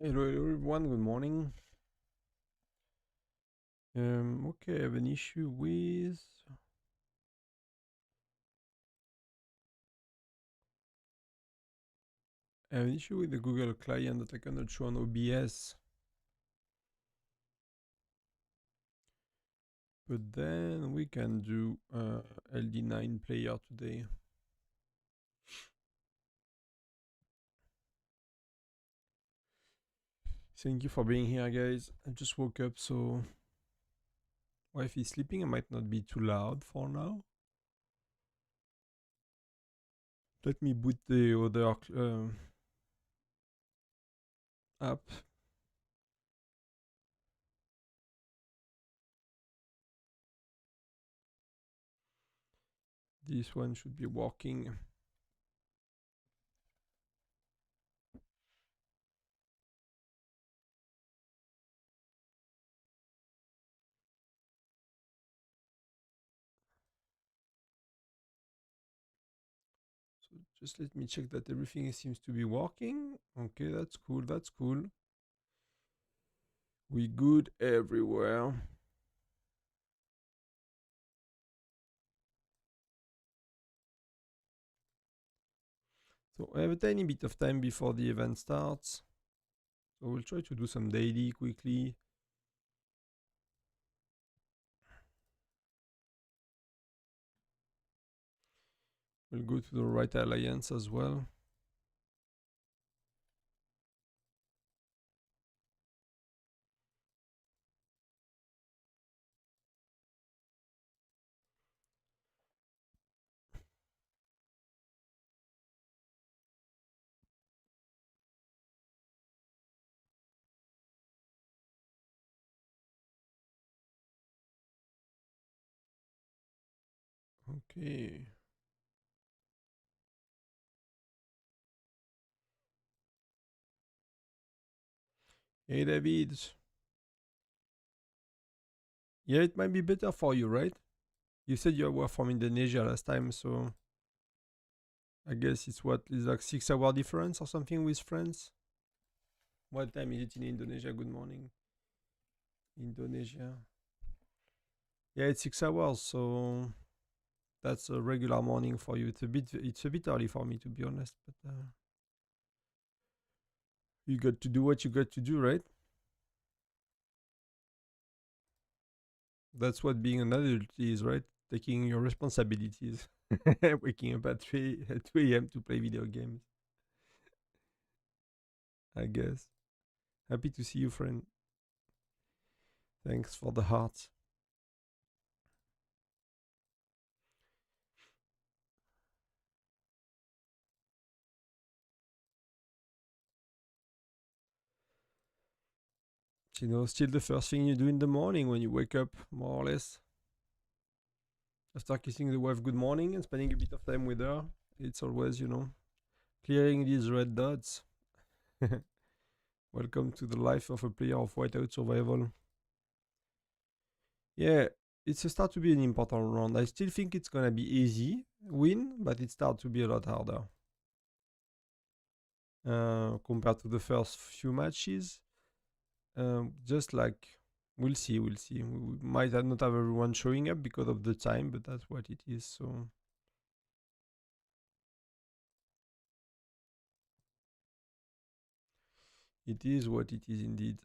Hello, everyone. Good morning. Okay, I have an issue with. The Google client that I cannot show on OBS. But then we can do LD9 player today. Thank you for being here, guys. I just woke up, so wife is sleeping. I might not be too loud for now. Let me boot the other app. This one should be working. So just let me check that everything seems to be working. Okay, that's cool. That's cool. We good everywhere. So I have a tiny bit of time before the event starts. So we'll try to do some daily quickly. We'll go to the right alliance as well. Okay. Hey, David. Yeah, it might be better for you, right? You said you were from Indonesia last time, so I guess it's what is like 6 hour difference or something with France. What time is it in Indonesia? Good morning, Indonesia. Yeah, it's 6 hours, so that's a regular morning for you. It's a bit early for me, to be honest, but you got to do what you got to do, right? That's what being an adult is, right? Taking your responsibilities. Waking up at 2 a.m. to play video games. I guess. Happy to see you, friend. Thanks for the heart. Still the first thing you do in the morning when you wake up, more or less. After kissing the wife good morning and spending a bit of time with her, it's always, clearing these red dots. Welcome to the life of a player of Whiteout Survival. Yeah, it's a start to be an important round. I still think it's gonna be easy win, but it starts to be a lot harder compared to the first few matches. Just like we'll see. We might not have everyone showing up because of the time, but that's what it is. So it is what it is indeed.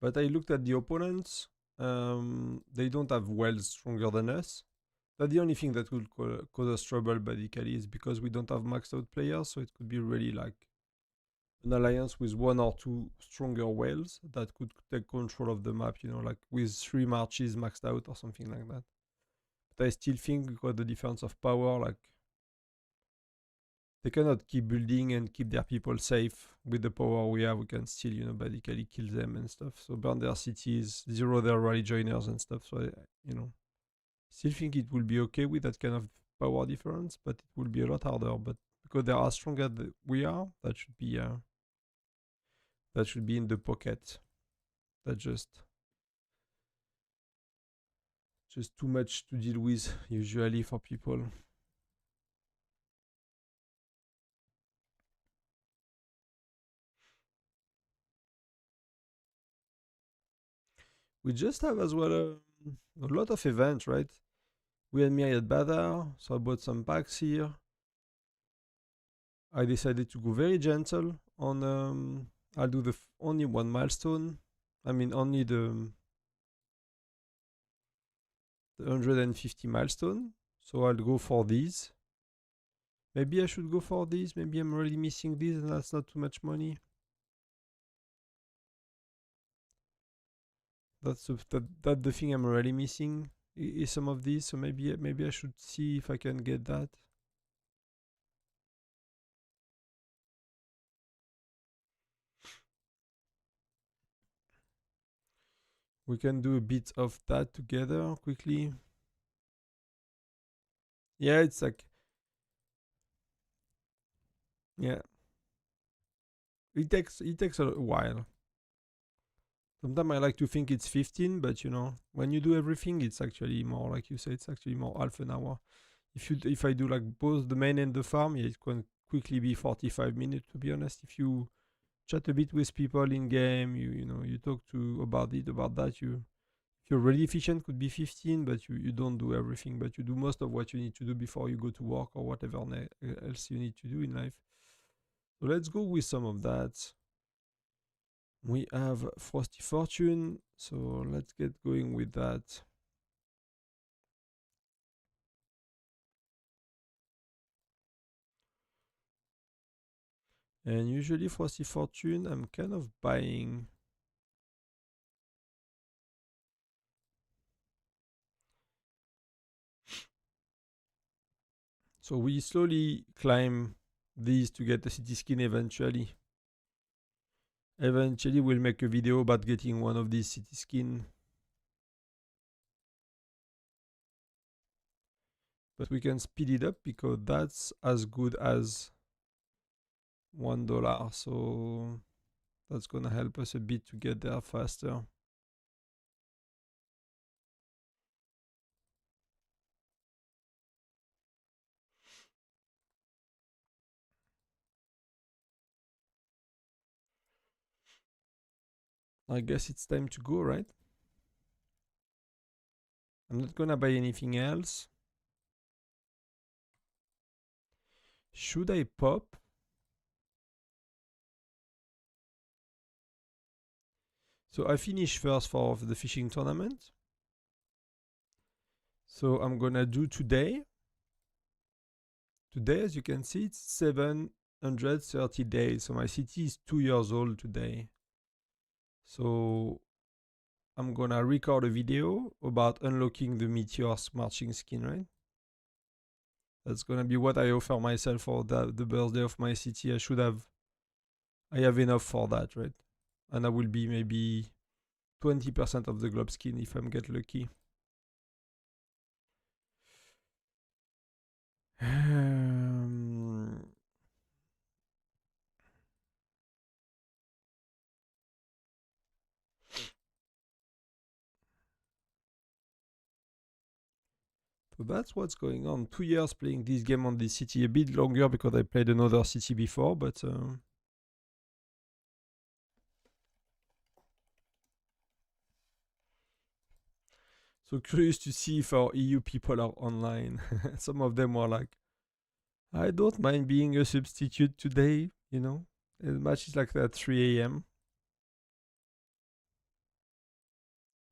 But I looked at the opponents. They don't have wells stronger than us. That's the only thing that will cause us trouble, basically, is because we don't have maxed out players. So it could be really like an alliance with one or two stronger whales that could take control of the map, like with 3 marches maxed out or something like that. But I still think because the difference of power, like they cannot keep building and keep their people safe with the power we have. We can still, basically kill them and stuff. So burn their cities, zero their rally joiners and stuff. So, still think it will be okay with that kind of power difference, but it will be a lot harder. But because they are stronger than we are, that should be in the pocket. That just too much to deal with usually for people. We just have as well a lot of events, right? We had Myriad Battle, so I bought some packs here. I decided to go very gentle on. I'll do the only one milestone. I mean, only the 150 milestone. So I'll go for these. Maybe I should go for these. Maybe I'm really missing these, and that's not too much money. That's the thing I'm really missing is some of these. So maybe I should see if I can get that. We can do a bit of that together quickly. Yeah, it's like, yeah, it takes a while. Sometimes I like to think it's 15, but you know, when you do everything, it's actually more, like you say, it's actually more half an hour. If I do like both the main and the farm, yeah, it can quickly be 45 minutes. To be honest, if you chat a bit with people in game, you know, you talk to about that, if you're really efficient, could be 15, but you don't do everything, but you do most of what you need to do before you go to work or whatever else you need to do in life. So let's go with some of that. We have Frosty Fortune, so let's get going with that. And usually Frosty Fortune, I'm kind of buying. So we slowly climb these to get the city skin eventually. Eventually we'll make a video about getting one of these city skin. But we can speed it up because that's as good as $1. So that's gonna help us a bit to get there faster. I guess it's time to go, right? I'm not gonna buy anything else. Should I pop? So I finished first for the fishing tournament. So I'm gonna do today. Today, as you can see, it's 730 days. So my city is 2 years old today. So I'm gonna record a video about unlocking the Meteor's marching skin, right? That's gonna be what I offer myself for the birthday of my city. I have enough for that, right? And I will be maybe 20% of the globe skin if I'm get lucky. So that's what's going on. 2 years playing this game on this city, a bit longer because I played another city before, but so curious to see if our EU people are online. Some of them were like, I don't mind being a substitute today, you know. The match is like at 3 a.m.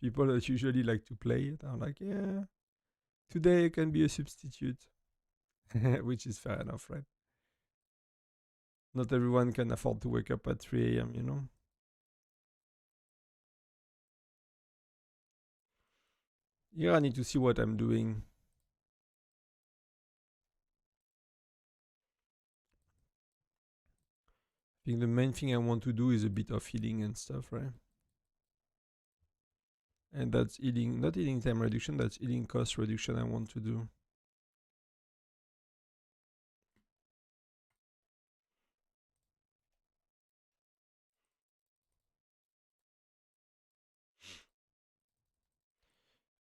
People that usually like to play it are like, yeah, today I can be a substitute. Which is fair enough, right? Not everyone can afford to wake up at 3 a.m., you know? Yeah, I need to see what I'm doing. I think the main thing I want to do is a bit of healing and stuff, right? And that's healing, not healing time reduction, that's healing cost reduction I want to do.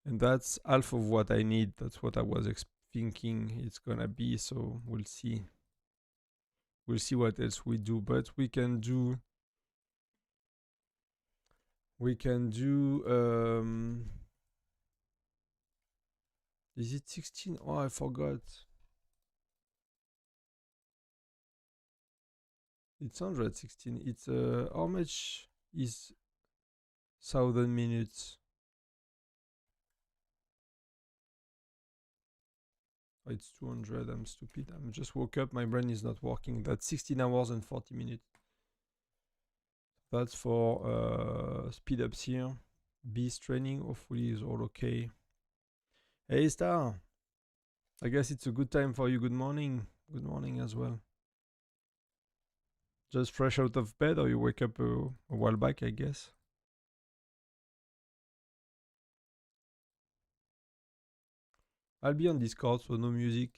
And that's half of what I need. That's what I was thinking it's gonna be. So we'll see. We'll see what else we do. But we can do We can do is it 16? Oh, I forgot. It's 116. It's how much is 1,000 minutes? Oh, it's 200. I'm stupid. I'm just woke up. My brain is not working. That's 16 hours and 40 minutes. That's for speed ups here. Beast training. Hopefully is all okay. Hey Star. I guess it's a good time for you. Good morning. Good morning as well. Just fresh out of bed, or you wake up a while back, I guess. I'll be on Discord, so no music.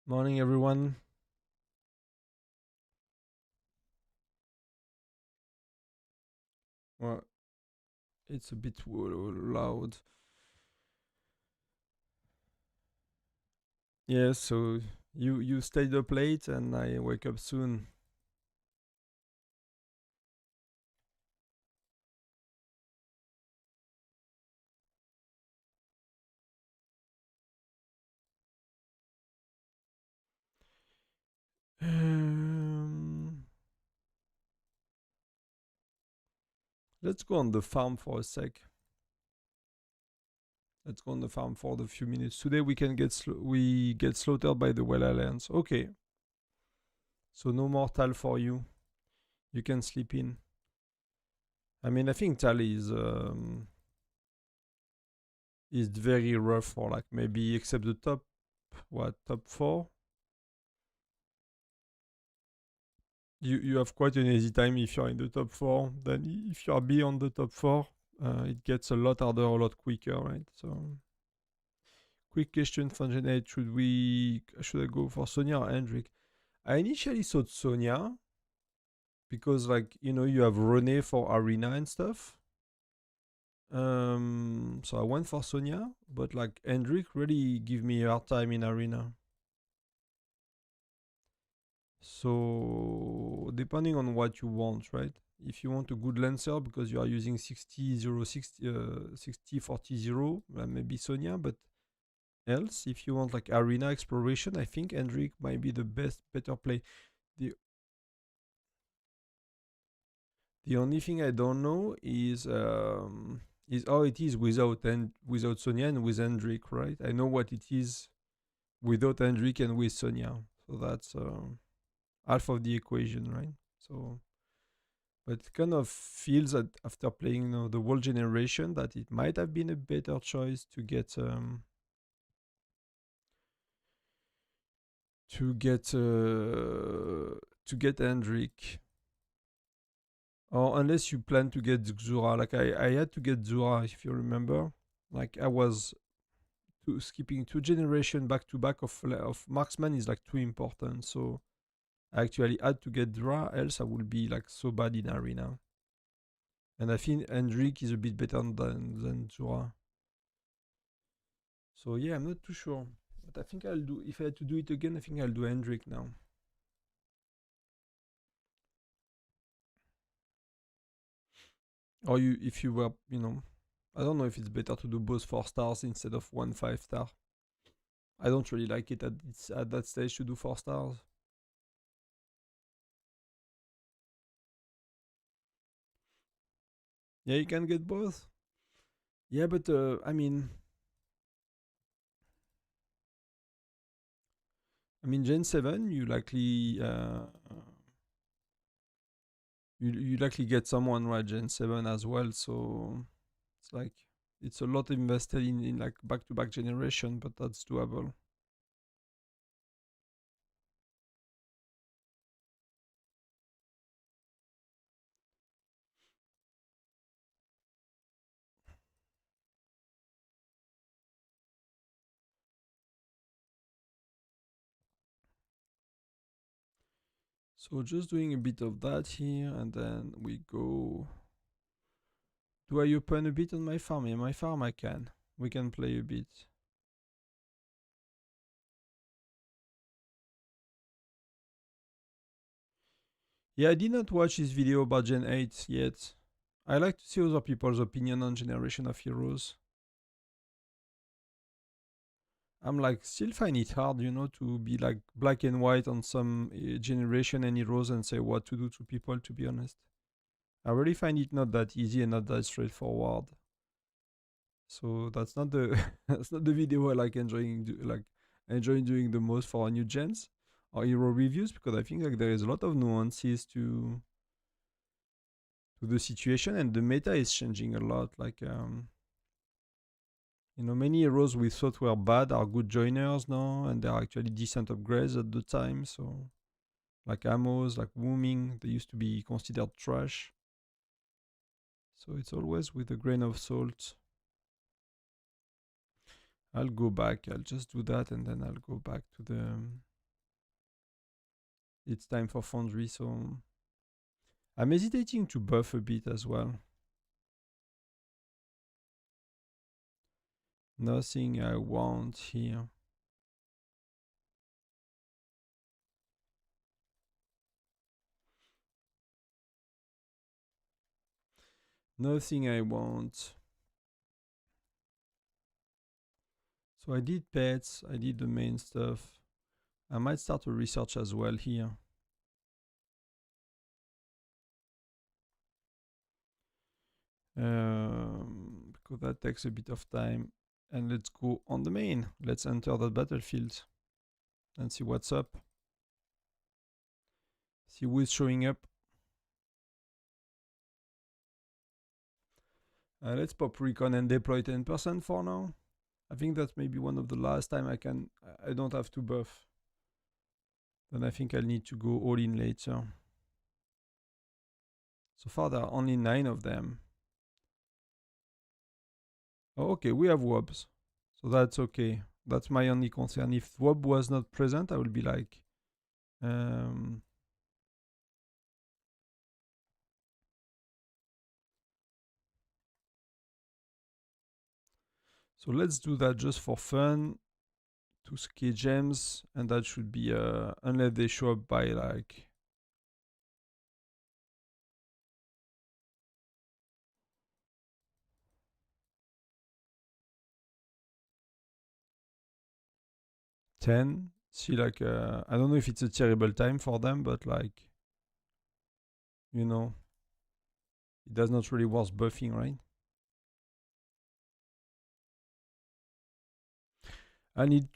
Morning, everyone. Well, it's a bit loud. Yes, so you stayed up late, and I wake up soon. Let's go on the farm for a sec. Let's go on the farm for the few minutes. Today we can get slaughtered by the Well Alliance. Okay. So no more TAL for you. You can sleep in. I mean, I think TAL is very rough for like maybe except the top top 4. You have quite an easy time if you're in the top 4. Then if you are beyond the top 4, it gets a lot harder, a lot quicker, right? So, quick question for Janet: should I go for Sonia or Hendrik? I initially thought Sonia because like you have Rene for arena and stuff. So I went for Sonia, but like Hendrik really give me a hard time in arena. So depending on what you want, right? If you want a good lancer because you are using 60 40 0, maybe Sonia, but else if you want like arena exploration, I think Hendrik might be the better play. The the only thing I don't know is how it is without Sonia and with Hendrik, right? I know what it is without Hendrik and with Sonia. So that's half of the equation, right? So but it kind of feels that after playing the whole generation that it might have been a better choice to get Hendrik, or unless you plan to get Xura. Like I had to get Xura if you remember. Like I was skipping 2 generation back to back of marksman is like too important. So I actually had to get Xura, else I would be like so bad in arena. And I think Hendrik is a bit better than Xura. So yeah, I'm not too sure. But I think I'll do, if I had to do it again, I think I'll do Hendrik now. Or if you were, I don't know if it's better to do both 4 stars instead of 1 5 star. I don't really like it at that stage to do 4 stars. Yeah, you can get both. Yeah, but Gen 7, you likely you likely get someone right Gen 7 as well. So it's like it's a lot invested in like back to back generation, but that's doable. So just doing a bit of that here, and then we go. Do I open a bit on my farm? Yeah, my farm I can. We can play a bit. Yeah, I did not watch this video about Gen 8 yet. I like to see other people's opinion on Generation of Heroes. I'm like still find it hard, you know, to be like black and white on some generation and heroes and say what to do to people, to be honest. I really find it not that easy and not that straightforward. So that's not the that's not the video I like enjoying doing the most for new gens or hero reviews, because I think like there is a lot of nuances to the situation, and the meta is changing a lot. Like you know, many heroes we thought were bad are good joiners now, and they're actually decent upgrades at the time. So like ammos, like wooming, they used to be considered trash. So it's always with a grain of salt. I'll go back. I'll just do that, and then I'll go back to the. It's time for Foundry, so I'm hesitating to buff a bit as well. Nothing I want here. Nothing I want. So I did pets, I did the main stuff. I might start a research as well here. Because that takes a bit of time. And let's go on the main. Let's enter the battlefield and see what's up. See who is showing up. Let's pop recon and deploy 10% for now. I think that's maybe one of the last time I don't have to buff. Then I think I'll need to go all in later. So far there are only 9 of them. Oh, okay, we have wobs. So that's okay. That's my only concern. If wob was not present, I would be like... So let's do that just for fun. 2k gems, and that should be unless they show up by like $10. See, like I don't know if it's a terrible time for them, but like, you know, it does not really worth buffing, right? I need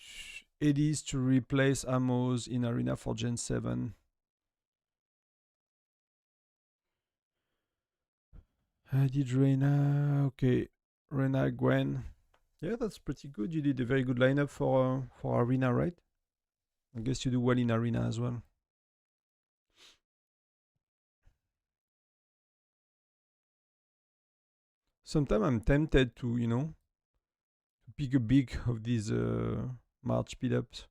ADs to replace ammos in arena for Gen 7. I did Reyna. Okay, Reyna, Gwen. Yeah, that's pretty good. You did a very good lineup for arena, right? I guess you do well in arena as well. Sometimes I'm tempted to, you know, pick a big of these March speed ups.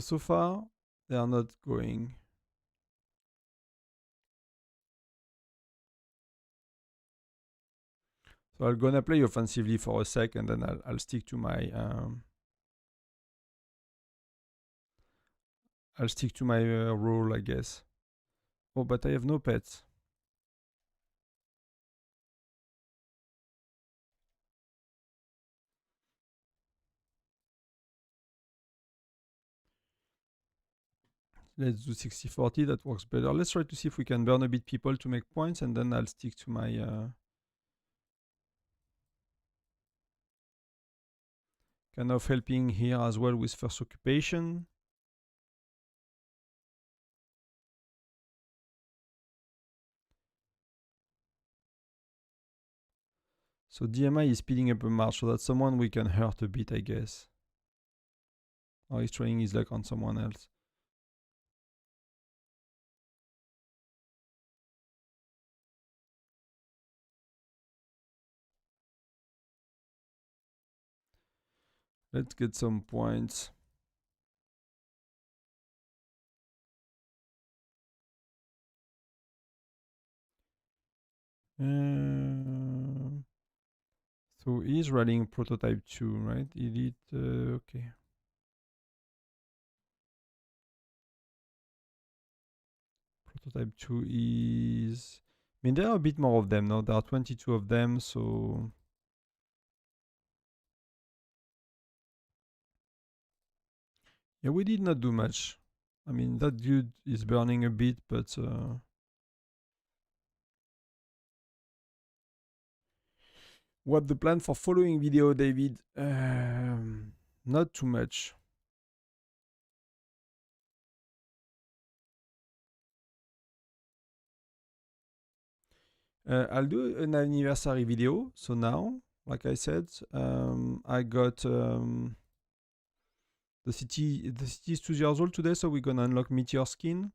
So far, they are not going. So I'm gonna play offensively for a sec, and then I'll stick to my role, I guess. Oh, but I have no pets. Let's do 60-40, that works better. Let's try to see if we can burn a bit people to make points, and then I'll stick to my kind of helping here as well with first occupation. So DMI is speeding up a march, so that's someone we can hurt a bit, I guess. Or he's trying his luck on someone else. Let's get some points. So he's running prototype 2, right? Elite, okay. Prototype 2 is... I mean, there are a bit more of them now. There are 22 of them, so... Yeah, we did not do much. I mean, that dude is burning a bit, but... What the plan for following video, David? Not too much. I'll do an anniversary video. So now, like I said, I got the city is 2 years old today, so we're gonna unlock Meteor skin.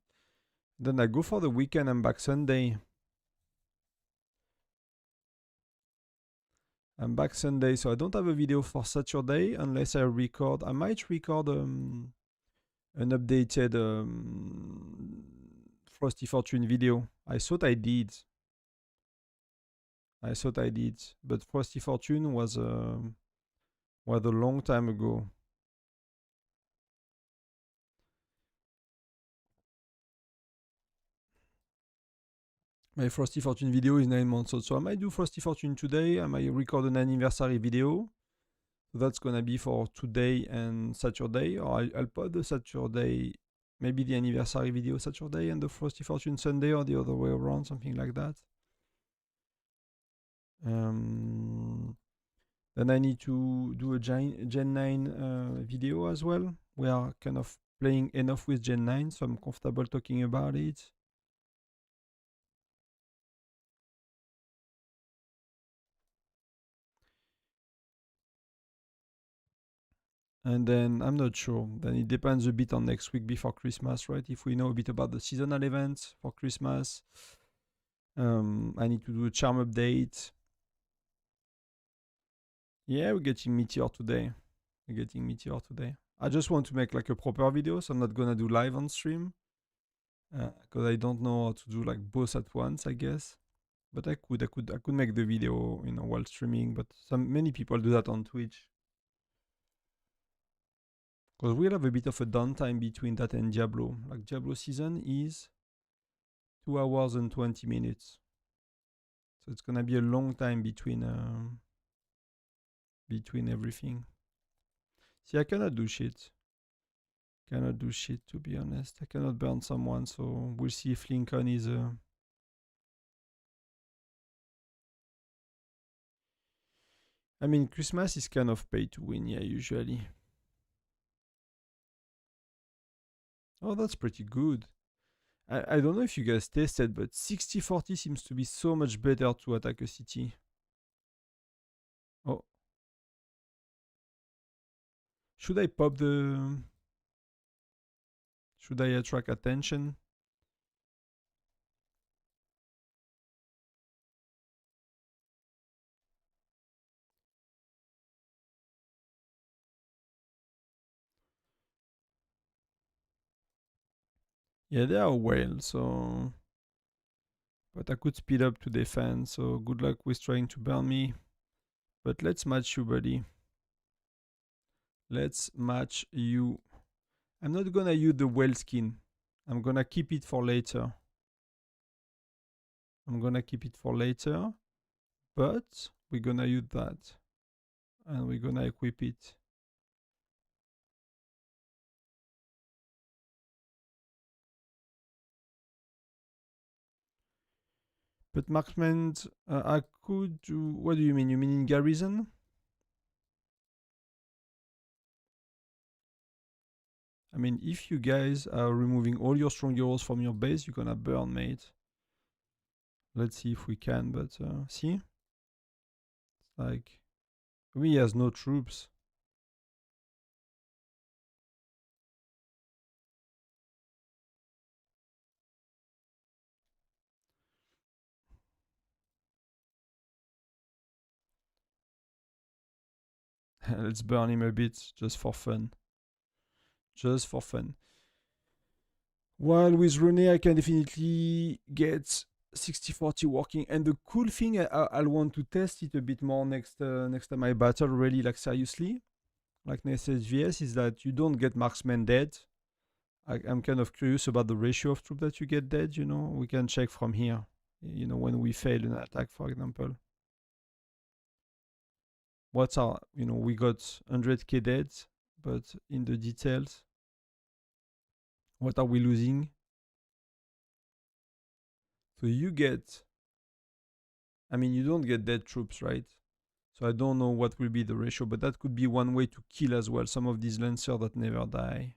Then I go for the weekend. I'm back Sunday. I'm back Sunday, so I don't have a video for Saturday unless I record. I might record an updated Frosty Fortune video. I thought I did. But Frosty Fortune was a long time ago. My Frosty Fortune video is 9 months old, so I might do Frosty Fortune today. I might record an anniversary video. So that's gonna be for today and Saturday, or I'll put the Saturday, maybe the anniversary video Saturday and the Frosty Fortune Sunday, or the other way around, something like that. Then I need to do a Gen 9 video as well. We are kind of playing enough with Gen 9, so I'm comfortable talking about it. And then I'm not sure. Then it depends a bit on next week before Christmas, right? If we know a bit about the seasonal events for Christmas, I need to do a charm update. Yeah, we're getting Meteor today. I just want to make like a proper video, so I'm not gonna do live on stream. Because I don't know how to do like both at once, I guess. But I could make the video, while streaming. But many people do that on Twitch. Because we'll have a bit of a downtime between that and Diablo. Like Diablo season is 2 hours and 20 minutes. So it's gonna be a long time between everything. See, I cannot do shit. To be honest. I cannot burn someone, so we'll see if Lincoln is I mean, Christmas is kind of pay to win, yeah, usually. Oh, that's pretty good. I don't know if you guys tested, but 60-40 seems to be so much better to attack a city. Oh. Should I pop the... Should I attract attention? Yeah, they are well, so... But I could speed up to defend, so good luck with trying to burn me. But let's match you, buddy. Let's match you. I'm not gonna use the whale skin. I'm gonna keep it for later. But we're gonna use that. And we're gonna equip it. But marksman, I could do... What do you mean? You mean in garrison? I mean, if you guys are removing all your strong heroes from your base, you're gonna burn, mate. Let's see if we can, but see? It's like... He has no troops. Let's burn him a bit, just for fun. Just for fun. While with Rene, I can definitely get 60-40 working. And the cool thing, I'll want to test it a bit more next time I battle, really, like seriously, like next HVS, is that you don't get marksman dead. I'm kind of curious about the ratio of troops that you get dead, you know. We can check from here, you know, when we fail an attack, for example. What's our, you know, we got 100k dead, but in the details, what are we losing? So you get, I mean, you don't get dead troops, right? So I don't know what will be the ratio, but that could be one way to kill as well some of these lancers that never die.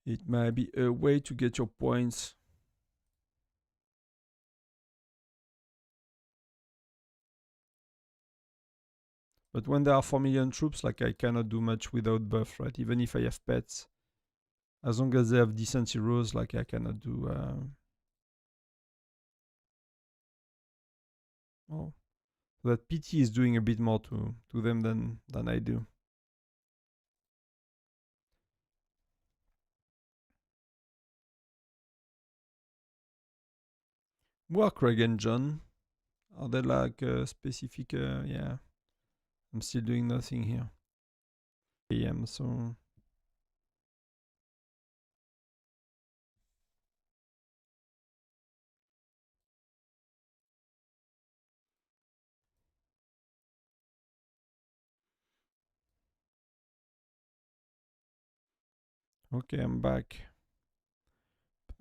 It might be a way to get your points. But when there are 4 million troops, like I cannot do much without buff, right? Even if I have pets. As long as they have decent heroes, like I cannot do... Oh. So that PT is doing a bit more to them than I do. Who are Craig and John? Are they like specific... yeah. I'm still doing nothing here. AM, so... Okay, I'm back.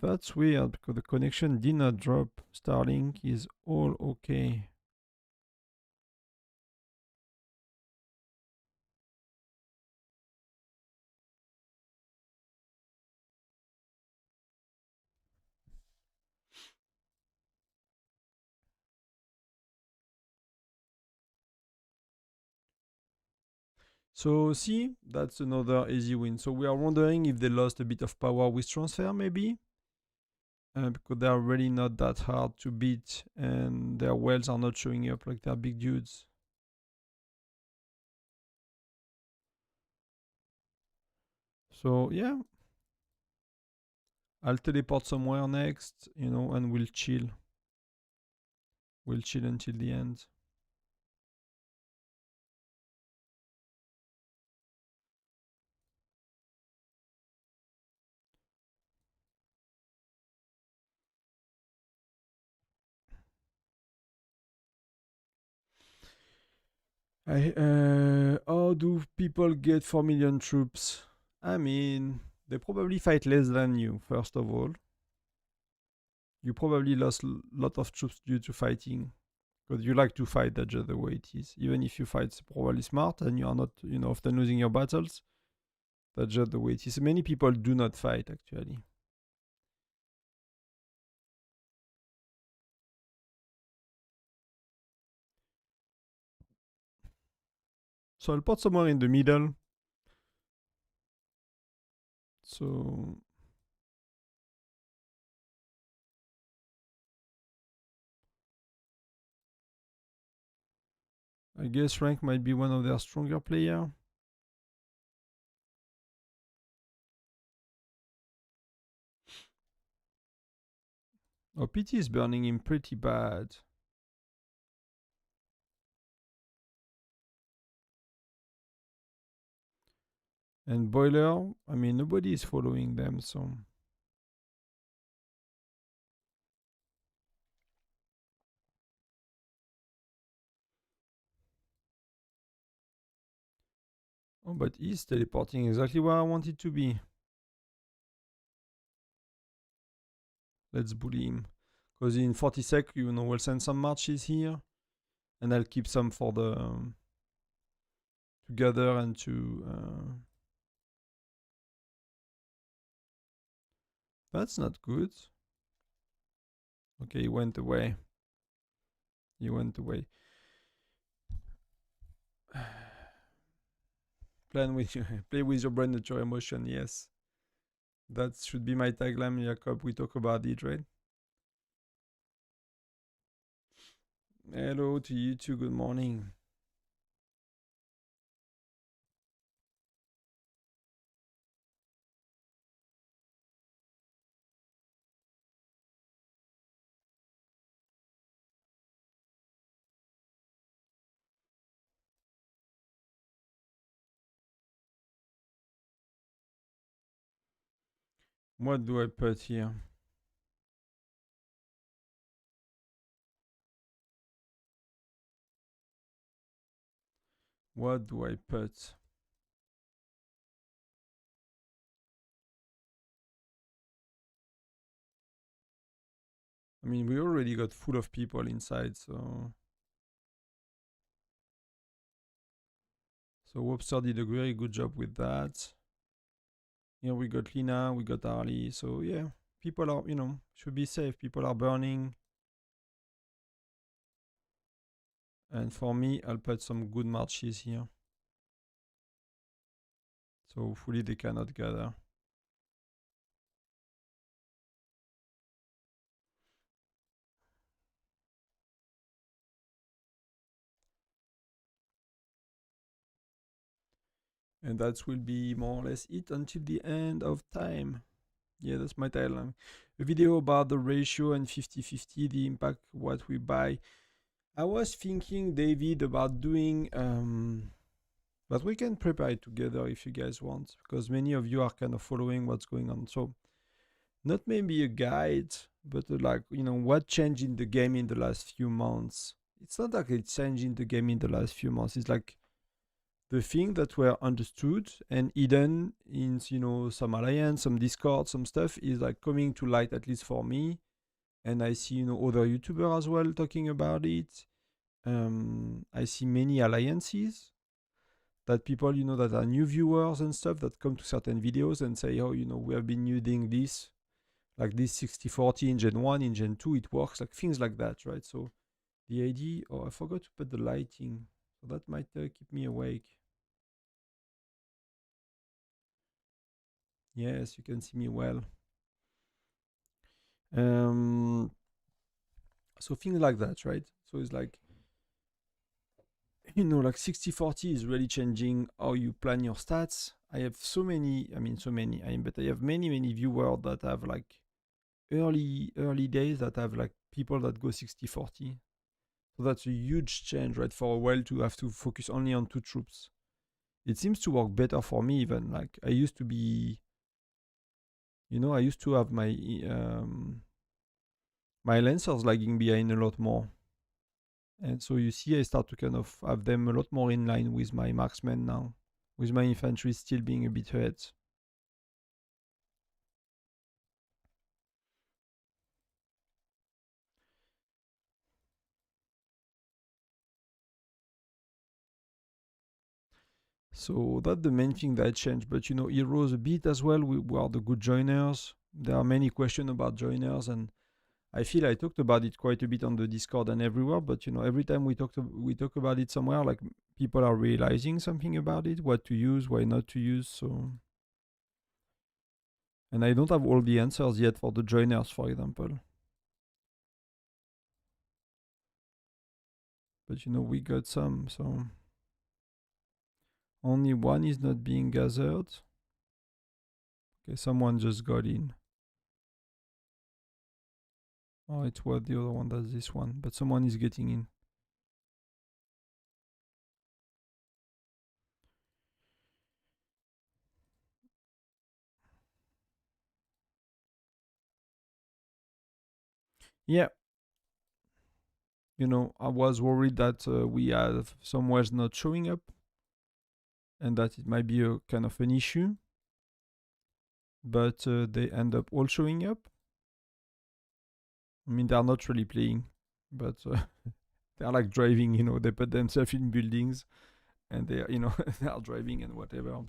That's weird because the connection did not drop. Starlink is all okay. So see, that's another easy win. So we are wondering if they lost a bit of power with transfer maybe. Because they are really not that hard to beat and their wells are not showing up like they're big dudes. So yeah, I'll teleport somewhere next, you know, and we'll chill. We'll chill until the end. How do people get 4 million troops? I mean, they probably fight less than you, first of all. You probably lost a lot of troops due to fighting. Because you like to fight, that's just the way it is. Even if you fight probably smart and you are not, you know, often losing your battles, that's just the way it is. Many people do not fight, actually. So I'll put somewhere in the middle. So I guess rank might be one of their stronger player. Oh, PT is burning him pretty bad. And Boiler, I mean, nobody is following them, so... Oh, but he's teleporting exactly where I want it to be. Let's bully him. Because in 40 sec, you know, we'll send some marches here. And I'll keep some for the... to gather and to... That's not good. Okay, he went away. He went away. Plan with you, play with your brain, not your emotion. Yes, That should be my tagline, Jacob. We talk about it, right? Hello to you too. Good morning. What do I put here? What do I put? I mean, we already got full of people inside, so Webster did a very good job with that. Here we got Lina, we got Harley, so yeah, people are, should be safe. People are burning. And for me, I'll put some good marches here. So hopefully they cannot gather. And that will be more or less it until the end of time. Yeah, that's my title. A video about the ratio and 50-50, the impact, what we buy. I was thinking, David, about doing, but we can prepare it together if you guys want, because many of you are kind of following what's going on. So not maybe a guide, but like, what changed in the game in the last few months. It's not like it's changing the game in the last few months. It's like the thing that were understood and hidden in, some alliance, some Discord, some stuff is like coming to light, at least for me. And I see, other YouTubers as well talking about it. I see many alliances that people, that are new viewers and stuff that come to certain videos and say, oh, we have been using this, like this 6040 in Gen 1, in Gen 2, it works, like things like that, right? So the idea, I forgot to put the lighting, so that might keep me awake. Yes, you can see me well. So things like that, right? So it's like, like 6040 is really changing how you plan your stats. I have but I have many viewers that have like early days that have like people that go 6040. So that's a huge change, right? For a while to have to focus only on 2 troops. It seems to work better for me even. Like I used to be, I used to have my lancers lagging behind a lot more. And so you see I start to kind of have them a lot more in line with my marksmen now, with my infantry still being a bit ahead. So that's the main thing that changed. But heroes a bit as well. We are the good joiners. There are many questions about joiners, and I feel I talked about it quite a bit on the Discord and everywhere. But every time we talk about it somewhere, like people are realizing something about it, what to use, why not to use. So, and I don't have all the answers yet for the joiners, for example. But we got some. So only one is not being gathered. Okay, someone just got in. Oh, it was the other one. That's this one. But someone is getting in. Yeah. I was worried that we have some wares not showing up and that it might be a kind of an issue. But they end up all showing up. I mean, they're not really playing, but they're like driving, they put themselves in buildings and they they are driving and whatever.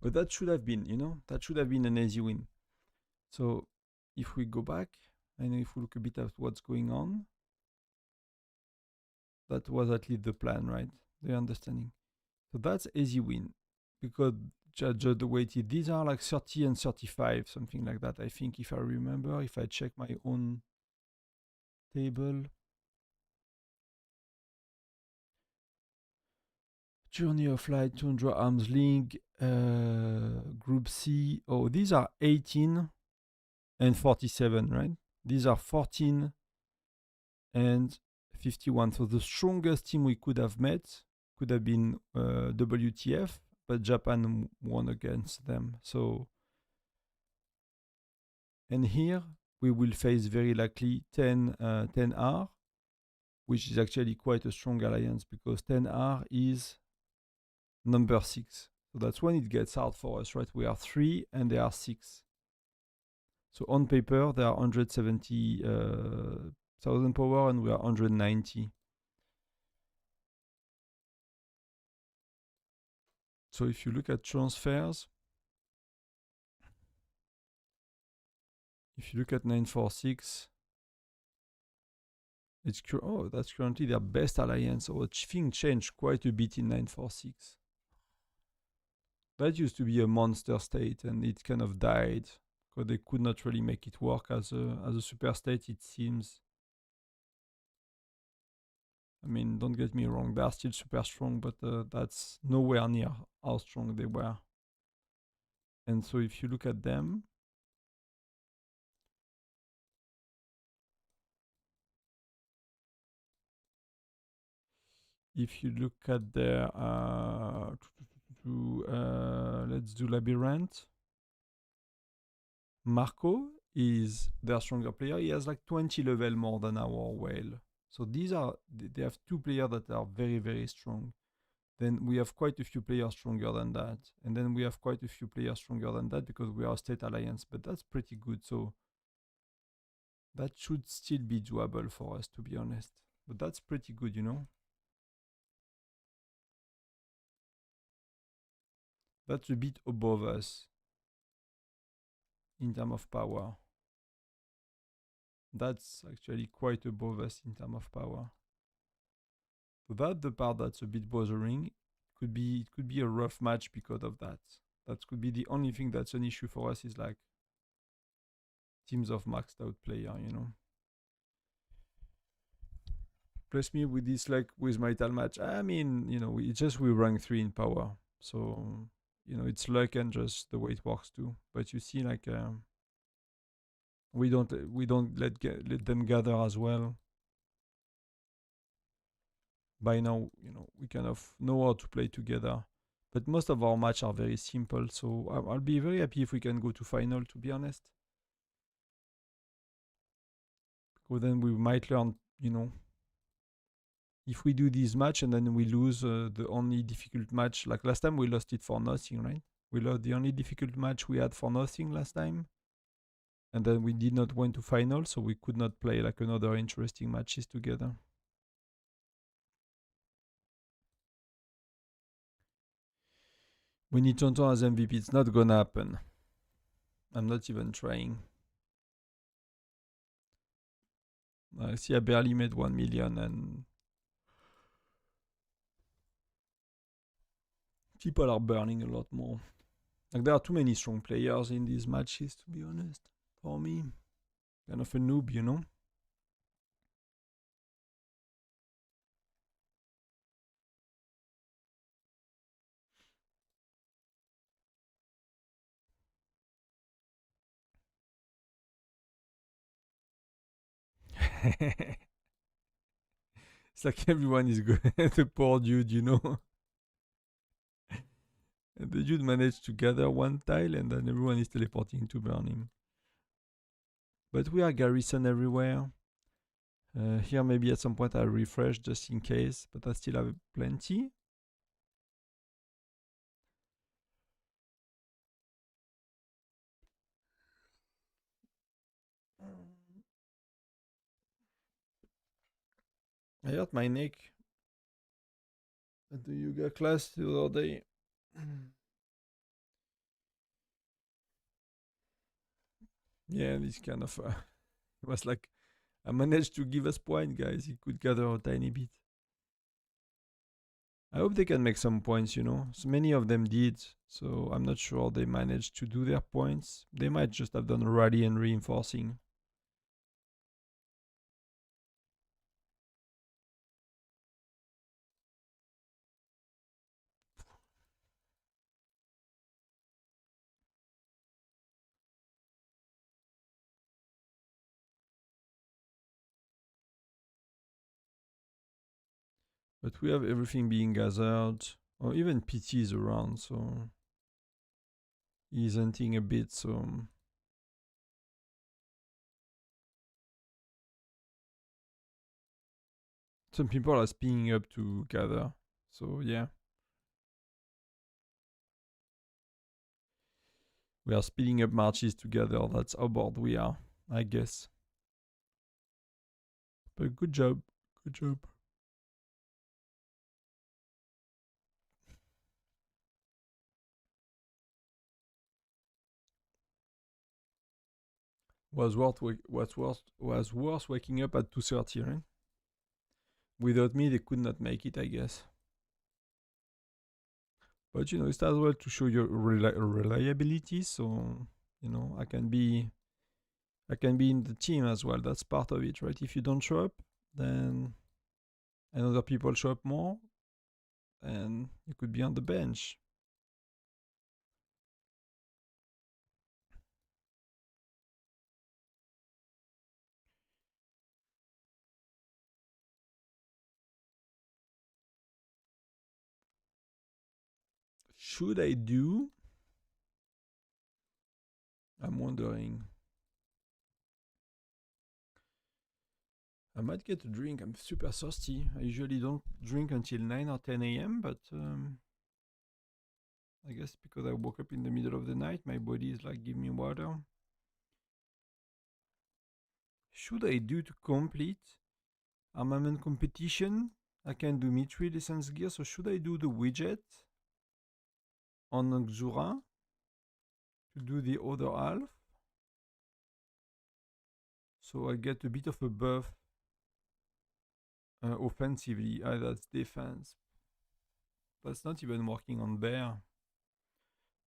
But that should have been, that should have been an easy win. So if we go back and if we look a bit at what's going on, That was at least the plan, right? The understanding. So that's easy win because judge the weighted. These are like 30 and 35, something like that. I think if I remember, if I check my own table. Journey of Light, Tundra, Arms Link, Group C. Oh, these are 18 and 47, right? These are 14 and 51. So the strongest team we could have met could have been WTF, but Japan won against them. So, and here we will face very likely 10R, which is actually quite a strong alliance because 10R is number 6. So that's when it gets hard for us, right? We are 3 and they are 6. So on paper, they are 170,000 power and we are 190. So if you look at transfers, if you look at 946, it's that's currently their best alliance. So thing changed quite a bit in 946. That used to be a monster state and it kind of died because they could not really make it work as a super state, it seems. I mean, don't get me wrong, they are still super strong, but that's nowhere near how strong they were. And so if you look at them, if you look at their, let's do Labyrinth. Marco is their stronger player. He has like 20 level more than our whale. So these are, they have 2 players that are very, very strong. Then we have quite a few players stronger than that. And then we have quite a few players stronger than that because we are a state alliance, but that's pretty good. So that should still be doable for us, to be honest. But that's pretty good, you know? That's a bit above us in terms of power. That's actually quite above us in terms of power. So that's the part that's a bit bothering. It could be a rough match because of that. That could be the only thing that's an issue for us is like teams of maxed out player, you know. Plus me with this like with my TAL match. I mean, you know, we rank 3 in power. So, you know, it's luck and just the way it works too. But you see like we don't let them gather as well. By now, you know, we kind of know how to play together. But most of our matches are very simple, so I'll be very happy if we can go to final, to be honest. Because then we might learn, you know, if we do this match and then we lose the only difficult match, like last time we lost it for nothing, right? We lost the only difficult match we had for nothing last time. And then we did not went to final, so we could not play like another interesting matches together. We need Tonton as MVP. It's not gonna happen. I'm not even trying. See, I barely made 1 million and people are burning a lot more. Like there are too many strong players in these matches, to be honest. For me, kind of a noob, you know. It's like everyone is good. The poor dude, you know. And the dude managed to gather 1 tile and then everyone is teleporting to burn him. But we are garrison everywhere. Here maybe at some point I'll refresh just in case, but I still have plenty. I hurt my neck at the yoga class the other day. Yeah, this kind of it was like I managed to give us point, guys. He could gather a tiny bit. I hope they can make some points, you know. So many of them did, so I'm not sure they managed to do their points. They might just have done rally and reinforcing. But we have everything being gathered, or even PT is around, so he's hunting a bit, so some people are speeding up to gather. So yeah. We are speeding up marches together. That's how bored we are, I guess. But good job. Good job. Was worth waking up at 2:30, right? Without me, they could not make it, I guess. But you know, it's as well to show your reliability. So you know, I can be in the team as well. That's part of it, right? If you don't show up, then and other people show up more, and you could be on the bench. Should I do? I'm wondering. I might get a drink. I'm super thirsty. I usually don't drink until 9 or 10 a.m., but I guess because I woke up in the middle of the night, my body is like, give me water. Should I do to complete armament competition? I can do Mitri license gear, so should I do the widget on Xura to do the other half? So I get a bit of a buff offensively. That's defense. That's not even working on bear.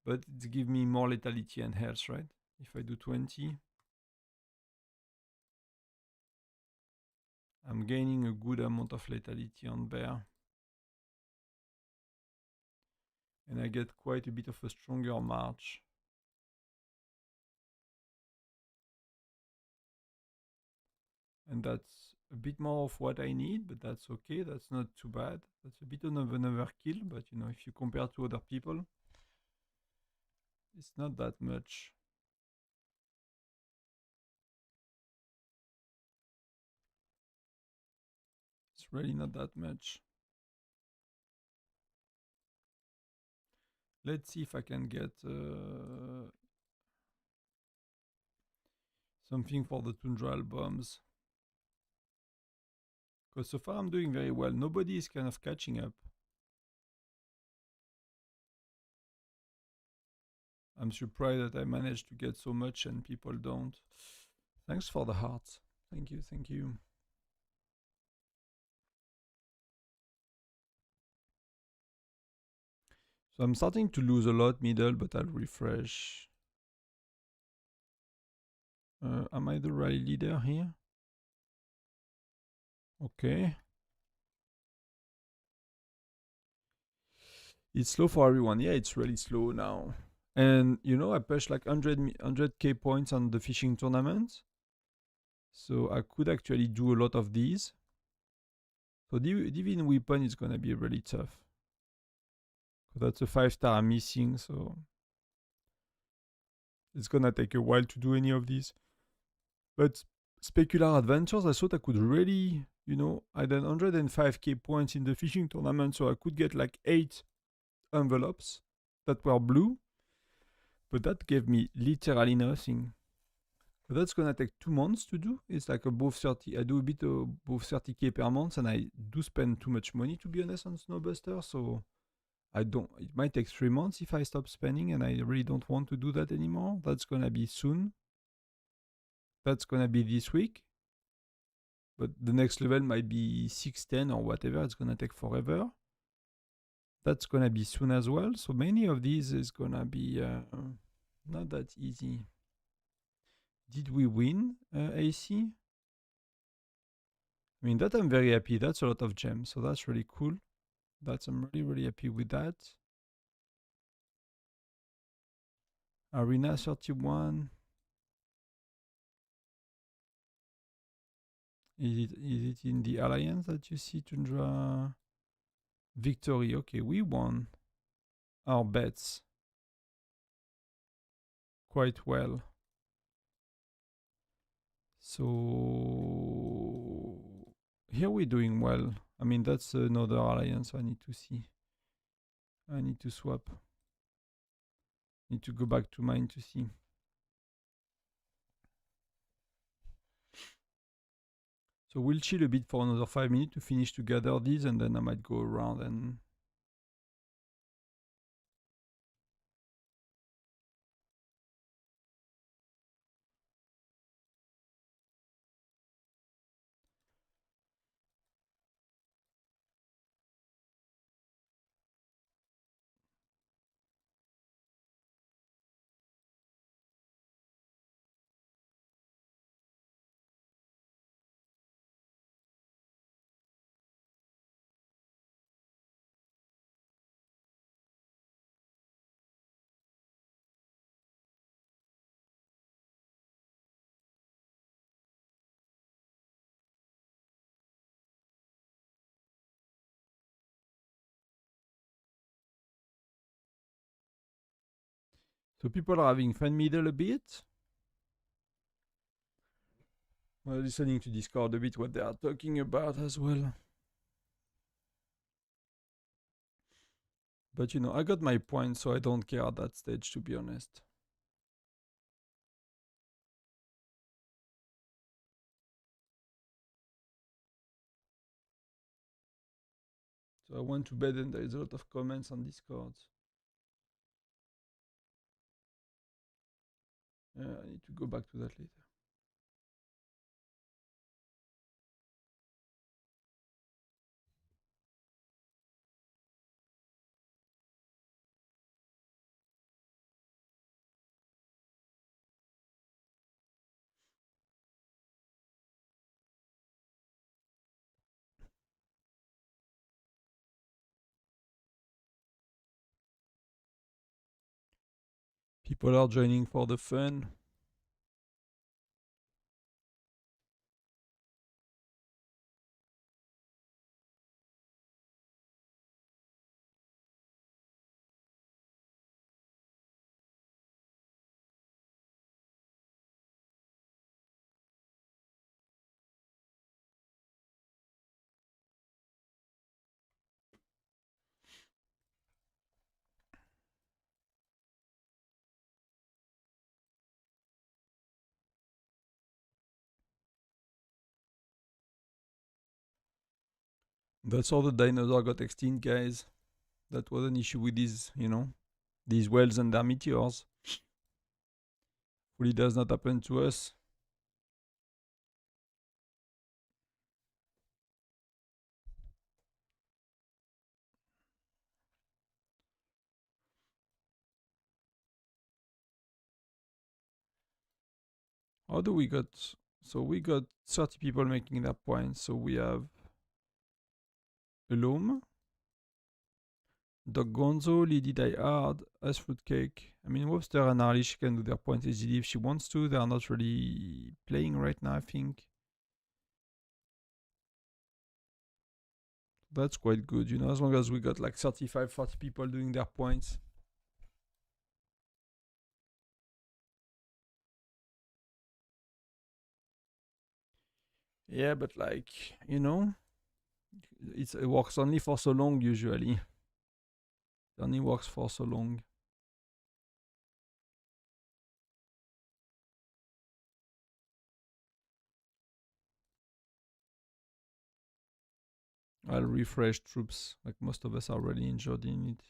But it gives me more lethality and health, right? If I do 20. I'm gaining a good amount of lethality on bear. And I get quite a bit of a stronger march. And that's a bit more of what I need, but that's okay. That's not too bad. That's a bit of another kill, but you know, if you compare to other people, it's not that much. It's really not that much. Let's see if I can get something for the Tundra albums. Because so far I'm doing very well. Nobody is kind of catching up. I'm surprised that I managed to get so much and people don't. Thanks for the heart. Thank you, thank you. So I'm starting to lose a lot middle, but I'll refresh. Am I the rally leader here? Okay. It's slow for everyone. Yeah, it's really slow now. And you know, I pushed like 100k points on the fishing tournament. So I could actually do a lot of these. So Divine Weapon is gonna be really tough. That's a 5-star I'm missing, so it's gonna take a while to do any of these. But Specular Adventures, I thought I could really, you know, I done 105k points in the fishing tournament, so I could get like 8 envelopes that were blue. But that gave me literally nothing. But that's gonna take 2 months to do. It's like above 30. I do a bit above 30k per month, and I do spend too much money, to be honest, on Snowbuster. So I don't. It might take 3 months if I stop spending, and I really don't want to do that anymore. That's gonna be soon. That's gonna be this week. But the next level might be 610 or whatever. It's gonna take forever. That's gonna be soon as well. So many of these is gonna be not that easy. Did we win AC? I mean, that I'm very happy. That's a lot of gems, so that's really cool. I'm really, really happy with that. Arena 31. Is it in the alliance that you see Tundra? Victory. Okay, we won our bets quite well. So here we're doing well. I mean, that's another alliance I need to see. I need to swap. Need to go back to mine to see. So we'll chill a bit for another 5 minutes to finish to gather these, and then I might go around and... So people are having fun middle a bit. Well, listening to Discord a bit what they are talking about as well. But you know, I got my points, so I don't care at that stage, to be honest. So I went to bed and there is a lot of comments on Discord. I need to go back to that later. People are joining for the fun. That's all the dinosaur got extinct, guys. That was an issue with these, you know, these whales and their meteors. Hopefully it does not happen to us. How do we got... So we got 30 people making their points. So we have Loom, Doc Gonzo, Lady Die Hard, Ice Fruitcake. I mean, Webster and Harley, she can do their points easily if she wants to. They are not really playing right now, I think. That's quite good, you know, as long as we got like 35, 40 people doing their points. Yeah, but like, you know, it works only for so long usually. It only works for so long. I'll refresh troops, like most of us are already injured in it.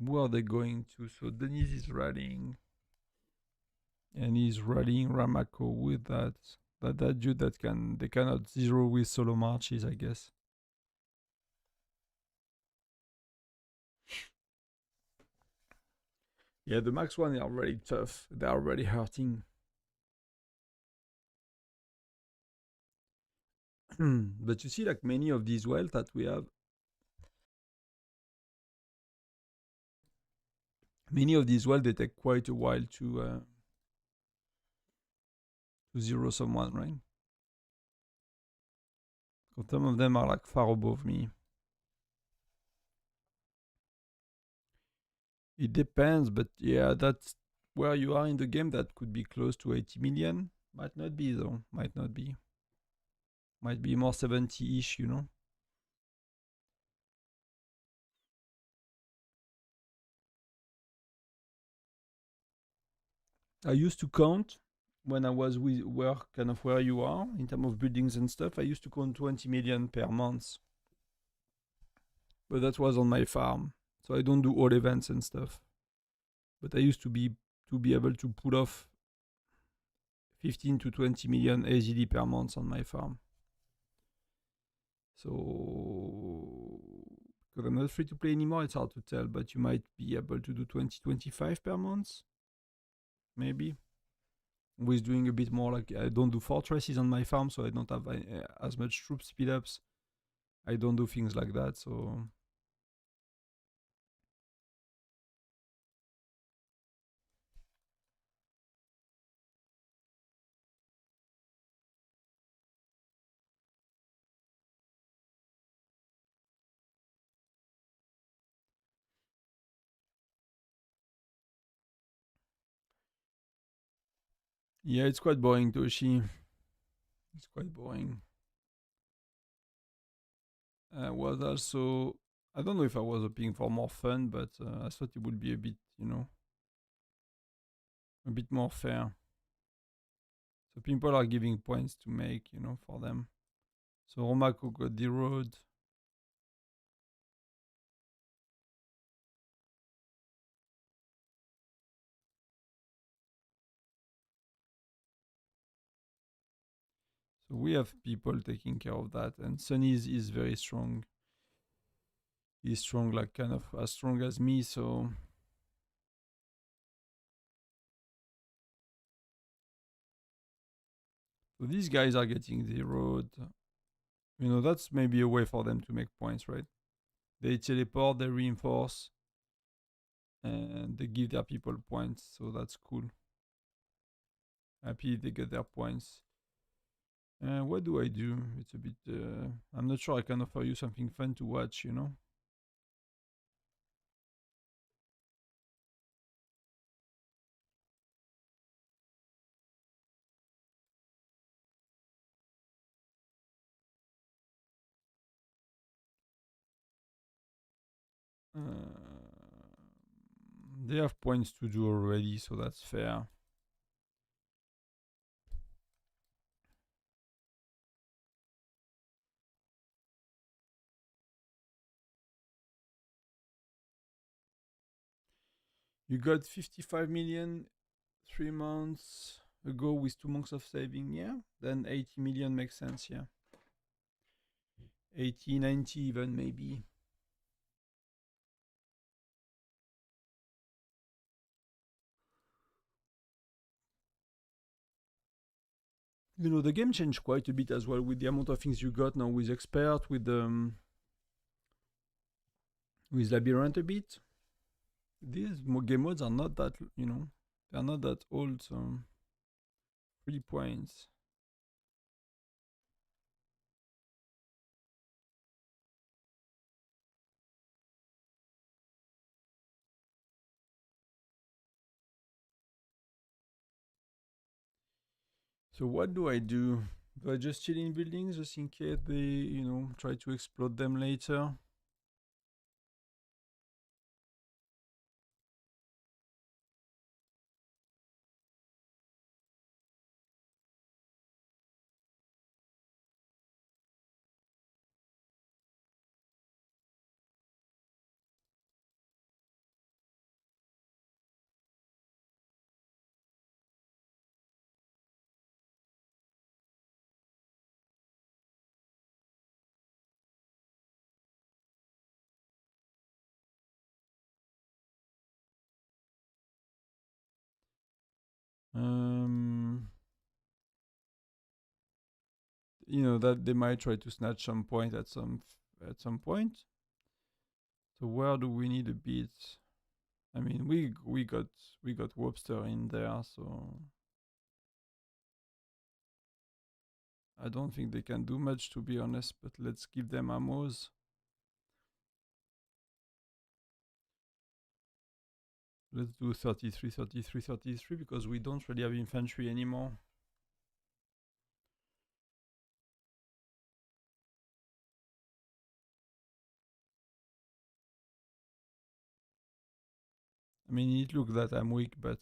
Who are they going to? So Denise is rallying. And he's rallying Ramako with that dude that they cannot zero with solo marches, I guess. Yeah, the max one are really tough. They are really hurting. But you see, like many of these wells that we have, many of these wells, they take quite a while to zero someone, right? So some of them are like far above me. It depends, but yeah, that's where you are in the game. That could be close to 80 million. Might not be though. Might not be. Might be more 70-ish, you know. I used to count when I was with where kind of where you are in terms of buildings and stuff. I used to count 20 million per month, but that was on my farm, so I don't do all events and stuff. But I used to be able to pull off 15 to 20 million AZD per month on my farm. So, because I'm not free to play anymore, it's hard to tell, but you might be able to do 20, 25 per month, maybe. With doing a bit more, like I don't do fortresses on my farm, so I don't have as much troop speed ups. I don't do things like that, so. Yeah, it's quite boring, Toshi. It's quite boring. Was also, I don't know if I was hoping for more fun, but I thought it would be a bit, a bit more fair. So people are giving points to make, for them. So Romako got the road. So we have people taking care of that, and Sunny is very strong. He's strong, like kind of as strong as me. So these guys are getting the road. That's maybe a way for them to make points, right? They teleport, they reinforce, and they give their people points. So that's cool. Happy they get their points. What do I do? It's a bit. I'm not sure I can offer you something fun to watch. They have points to do already, so that's fair. You got 55 million 3 months ago with 2 months of saving, yeah? Then 80 million makes sense, yeah. 80, 90 even, maybe. The game changed quite a bit as well with the amount of things you got now with expert, with labyrinth a bit. These game modes are not that, they're not that old, so 3 points. So what do I do? Do I just chill in buildings just in case they, try to explode them later? You know that they might try to snatch some point at some point. So where do we need a bit? I mean, we got Webster in there, so I don't think they can do much, to be honest. But let's give them ammos. Let's do 33, 33, 33 because we don't really have infantry anymore. I mean, it looks that I'm weak, but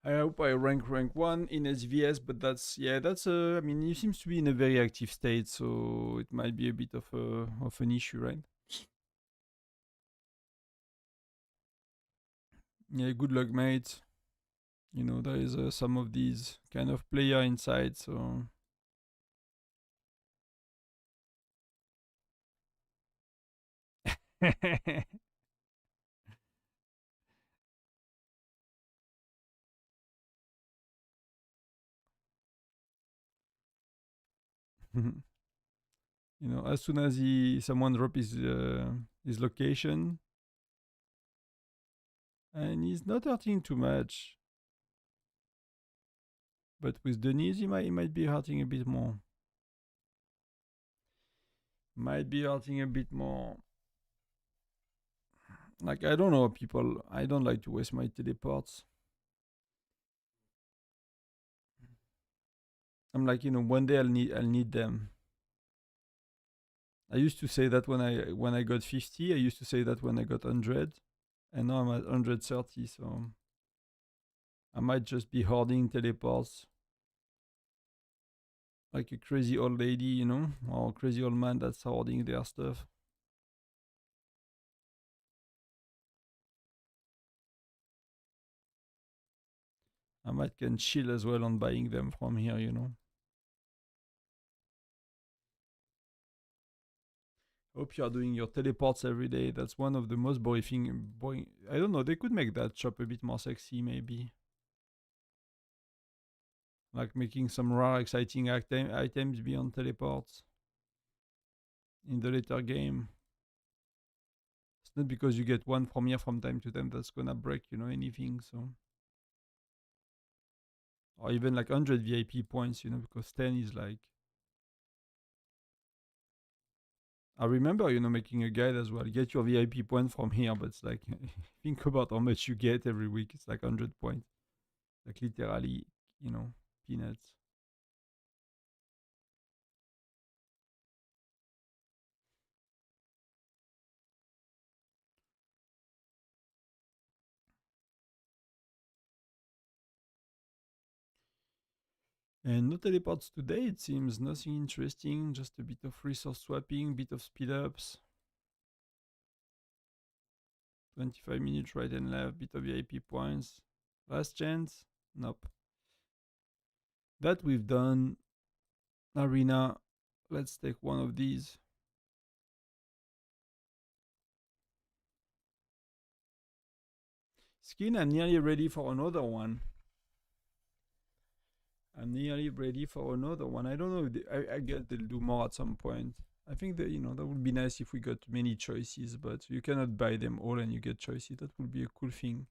I hope I rank 1 in SVS. But that's I mean, he seems to be in a very active state, so it might be a bit of an issue, right? Yeah, good luck, mate. You know, there is some of these kind of player inside, so you know, as soon as someone drop his location, and he's not hurting too much, but with Denise, he might be hurting a bit more. Might be hurting a bit more. Like, I don't know, people. I don't like to waste my teleports. I'm like, you know, one day I'll need them. I used to say that when I got 50. I used to say that when I got 100, and now I'm at 130. So I might just be hoarding teleports like a crazy old lady, you know, or a crazy old man that's hoarding their stuff. I might can chill as well on buying them from here, you know. Hope you are doing your teleports every day. That's one of the most boring thing. Boring. I don't know. They could make that shop a bit more sexy, maybe. Like making some rare, exciting items beyond teleports in the later game. It's not because you get one from here from time to time that's gonna break, you know, anything. So, or even like 100 VIP points, you know, because 10 is like. I remember, you know, making a guide as well. Get your VIP point from here, but it's like think about how much you get every week. It's like 100 points, like literally, you know, peanuts. And no teleports today, it seems. Nothing interesting, just a bit of resource swapping, bit of speed ups. 25 minutes right and left, bit of VIP points. Last chance? Nope. That we've done. Arena. Let's take one of these. Skin, I'm nearly ready for another one. I'm nearly ready for another one. I don't know. If I guess they'll do more at some point. I think that, you know, that would be nice if we got many choices, but you cannot buy them all and you get choices. That would be a cool thing.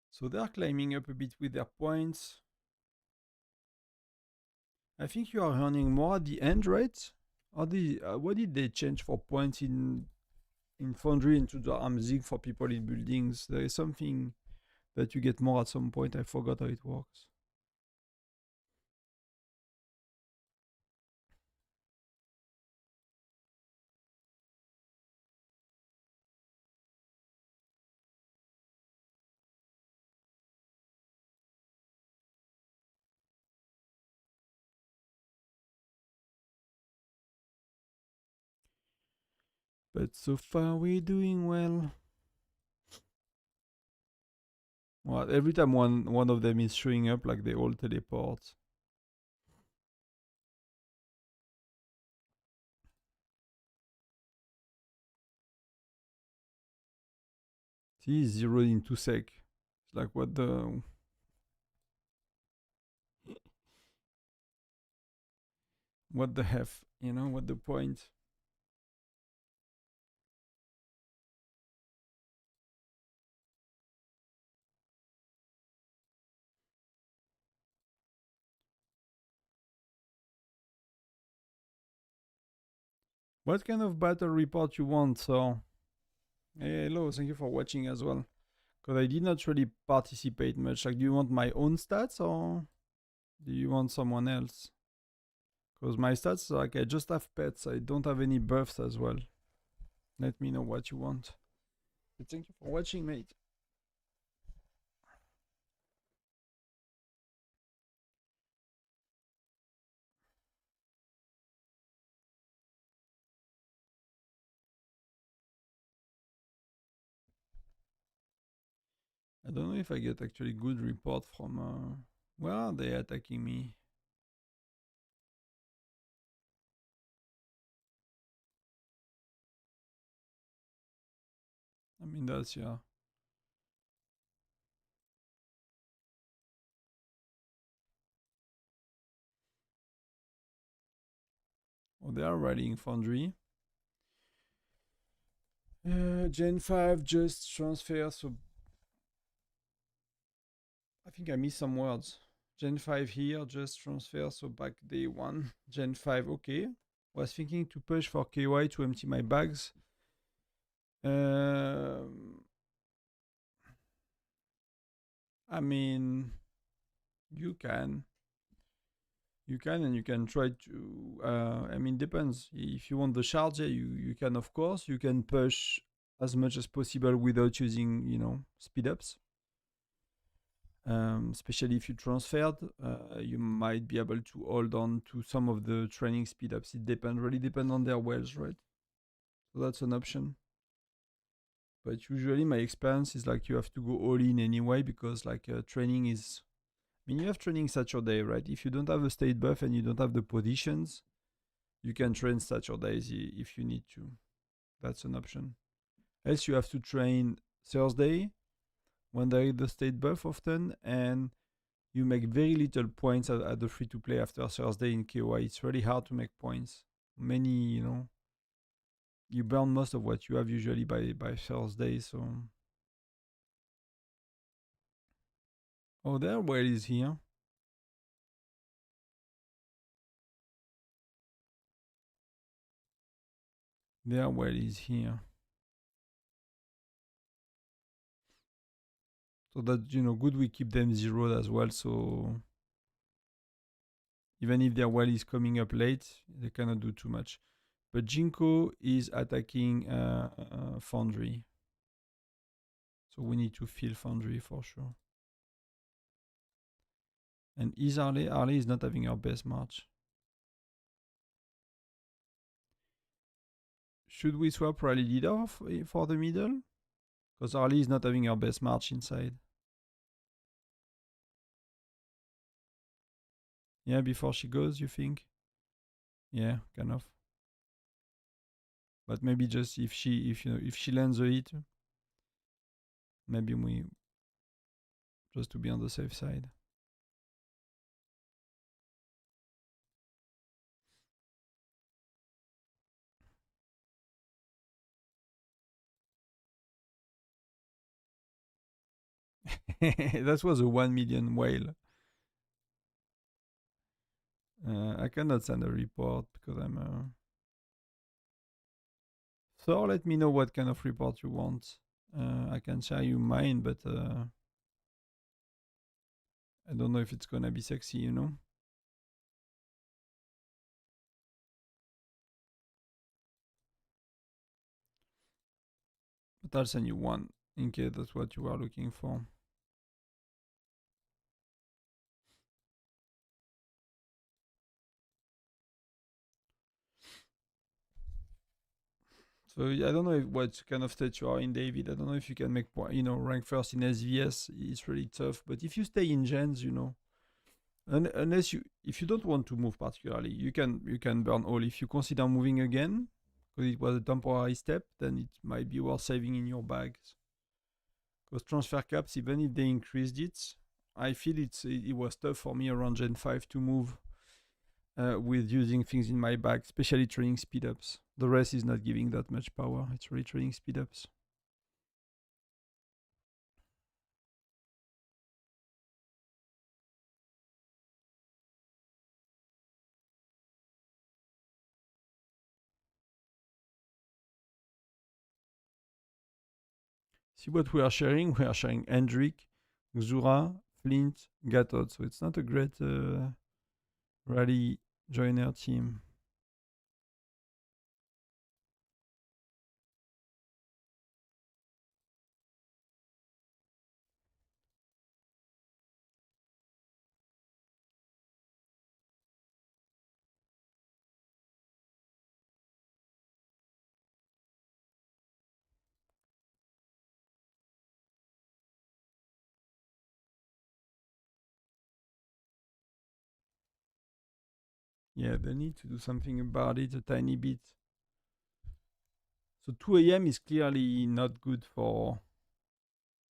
So they're climbing up a bit with their points. I think you are earning more at the end, right? What did they change for points in Foundry into the Amzig for people in buildings? There is something that you get more at some point. I forgot how it works. But so far we're doing well. Well, every time one of them is showing up, like they all teleport. See, he's zeroed in 2 sec. It's like what the what the hef, you know, what the point? What kind of battle report you want? So, hey, hello, thank you for watching as well. Because I did not really participate much. Like, do you want my own stats or do you want someone else? Because my stats, like, I just have pets. I don't have any buffs as well. Let me know what you want. But thank you for watching, mate. I don't know if I get actually good report from. Where are they attacking me? I mean, that's, yeah. Oh, they are riding Foundry. Gen 5 just transfer, so I think I missed some words. Gen 5 here, just transfer, so back day 1. Gen 5, okay. Was thinking to push for KY to empty my bags. I mean, you can. You can, and you can try to. I mean, depends. If you want the shards, yeah, you can, of course. You can push as much as possible without using, speed ups. Especially if you transferred, you might be able to hold on to some of the training speed ups. It really depends on their wells, right? So that's an option. But usually my experience is like you have to go all in anyway, because like training is, I mean, you have training Saturday, right? If you don't have a state buff and you don't have the positions, you can train Saturdays if you need to. That's an option. Else you have to train Thursday when there is the state buff often, and you make very little points at the free to play after Thursday in KOI. It's really hard to make points. You burn most of what you have usually by Thursday. So, oh, their well is here. Their well is here. So that, good we keep them zeroed as well. So even if their well is coming up late, they cannot do too much. But Jinko is attacking Foundry. So we need to fill Foundry for sure. And is Harley? Harley is not having her best march. Should we swap Rally Leader for the middle? Because Harley is not having her best march inside. Yeah, before she goes, you think? Yeah, kind of. But maybe just if she lands a hit, maybe we just to be on the safe side. That was a 1 million whale. I cannot send a report because I'm. So let me know what kind of report you want. I can share you mine, but I don't know if it's gonna be sexy, But I'll send you one in case that's what you are looking for. So I don't know what kind of state you are in, David. I don't know if you can make rank first in SVS. It's really tough. But if you stay in gens, unless if you don't want to move particularly, you can burn all. If you consider moving again, because it was a temporary step, then it might be worth saving in your bags. Because transfer caps, even if they increased it, I feel it was tough for me around Gen 5 to move with using things in my bag, especially training speed ups. The rest is not giving that much power. It's really training speed ups. See what we are sharing? We are sharing Hendrik, Xura, Flint, Gatod. So it's not a great rally joiner team. Yeah, they need to do something about it a tiny bit. So 2 a.m. is clearly not good for.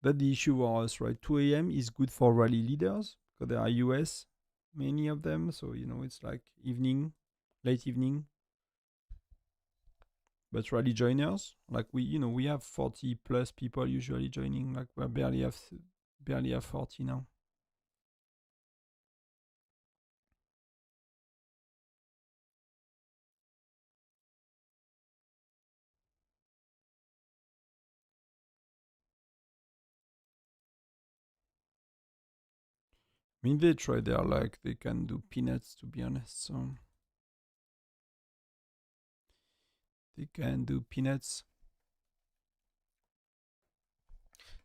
That's the issue for us, right? 2 a.m. is good for rally leaders because there are US, many of them. So, it's like evening, late evening. But rally joiners, like we have 40 plus people usually joining. Like we barely have 40 now. I mean, they try. They are like they can do peanuts, to be honest. So they can do peanuts.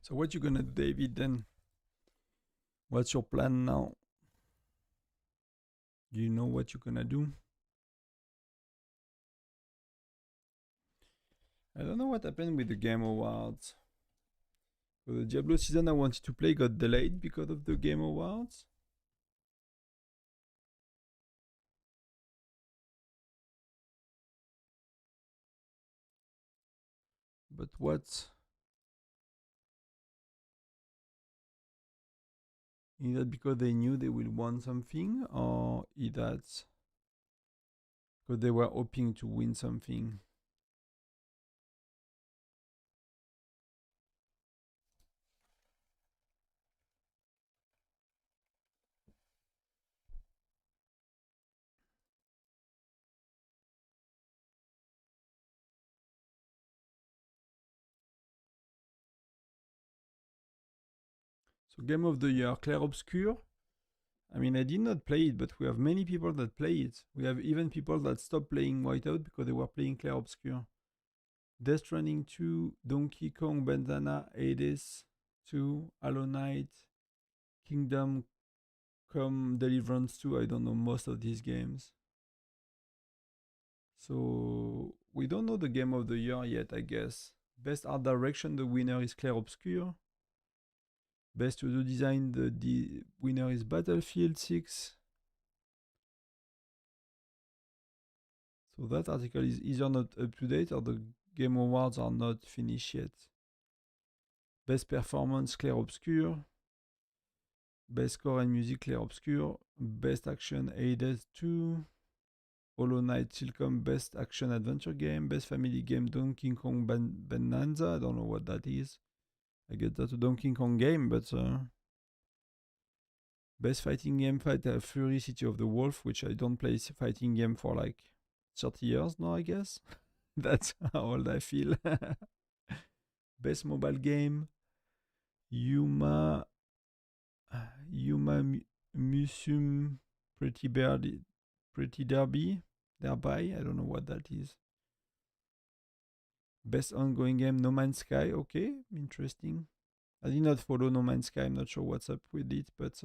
So what you gonna do, David? Then what's your plan now? Do you know what you're gonna do? I don't know what happened with the Game Awards. The Diablo season I wanted to play got delayed because of the Game Awards. But what? Is that because they knew they will win something, or is that because they were hoping to win something? So Game of the Year, Clair Obscur. I mean, I did not play it, but we have many people that play it. We have even people that stopped playing Whiteout because they were playing Clair Obscur. Death Stranding 2, Donkey Kong Bandana, Hades 2, Hollow Knight, Kingdom Come Deliverance 2. I don't know most of these games. So we don't know the Game of the Year yet, I guess. Best Art Direction, the winner is Clair Obscur. Best Studio Design, the winner is Battlefield 6. So that article is either not up to date or the Game Awards are not finished yet. Best Performance, Clair Obscur. Best Score and Music, Clair Obscur. Best Action, Hades 2. Hollow Knight, Silcom, Best Action Adventure Game. Best Family Game, Donkey Kong Bonanza. I don't know what that is. I get that a Donkey Kong game, but best fighting game, Fury City of the Wolf, which I don't play fighting game for like 30 years now, I guess. That's how old I feel. Best mobile game, Yuma Museum Pretty Derby. I don't know what that is. Best ongoing game, No Man's Sky. Okay, interesting. I did not follow No Man's Sky. I'm not sure what's up with it, but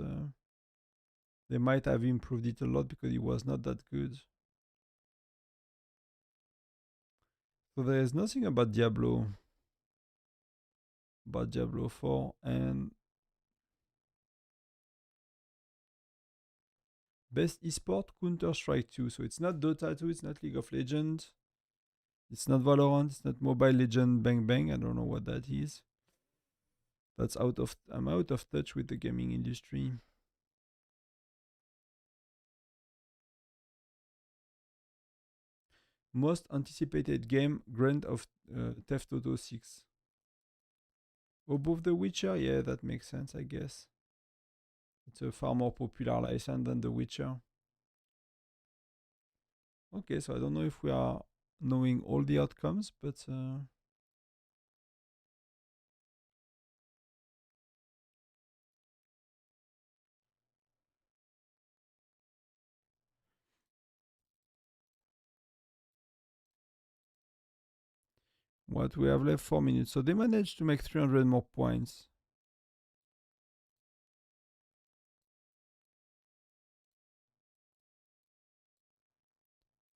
they might have improved it a lot because it was not that good. So there is nothing about Diablo 4 and best esport Counter-Strike 2. So it's not Dota 2, it's not League of Legends, it's not Valorant, it's not Mobile Legend Bang Bang. I don't know what that is. I'm out of touch with the gaming industry. Most anticipated game, Grand Theft Auto 6. Above The Witcher? Yeah, that makes sense, I guess. It's a far more popular license than The Witcher. Okay, so I don't know if we are knowing all the outcomes, but what we have left 4 minutes. So they managed to make 300 more points.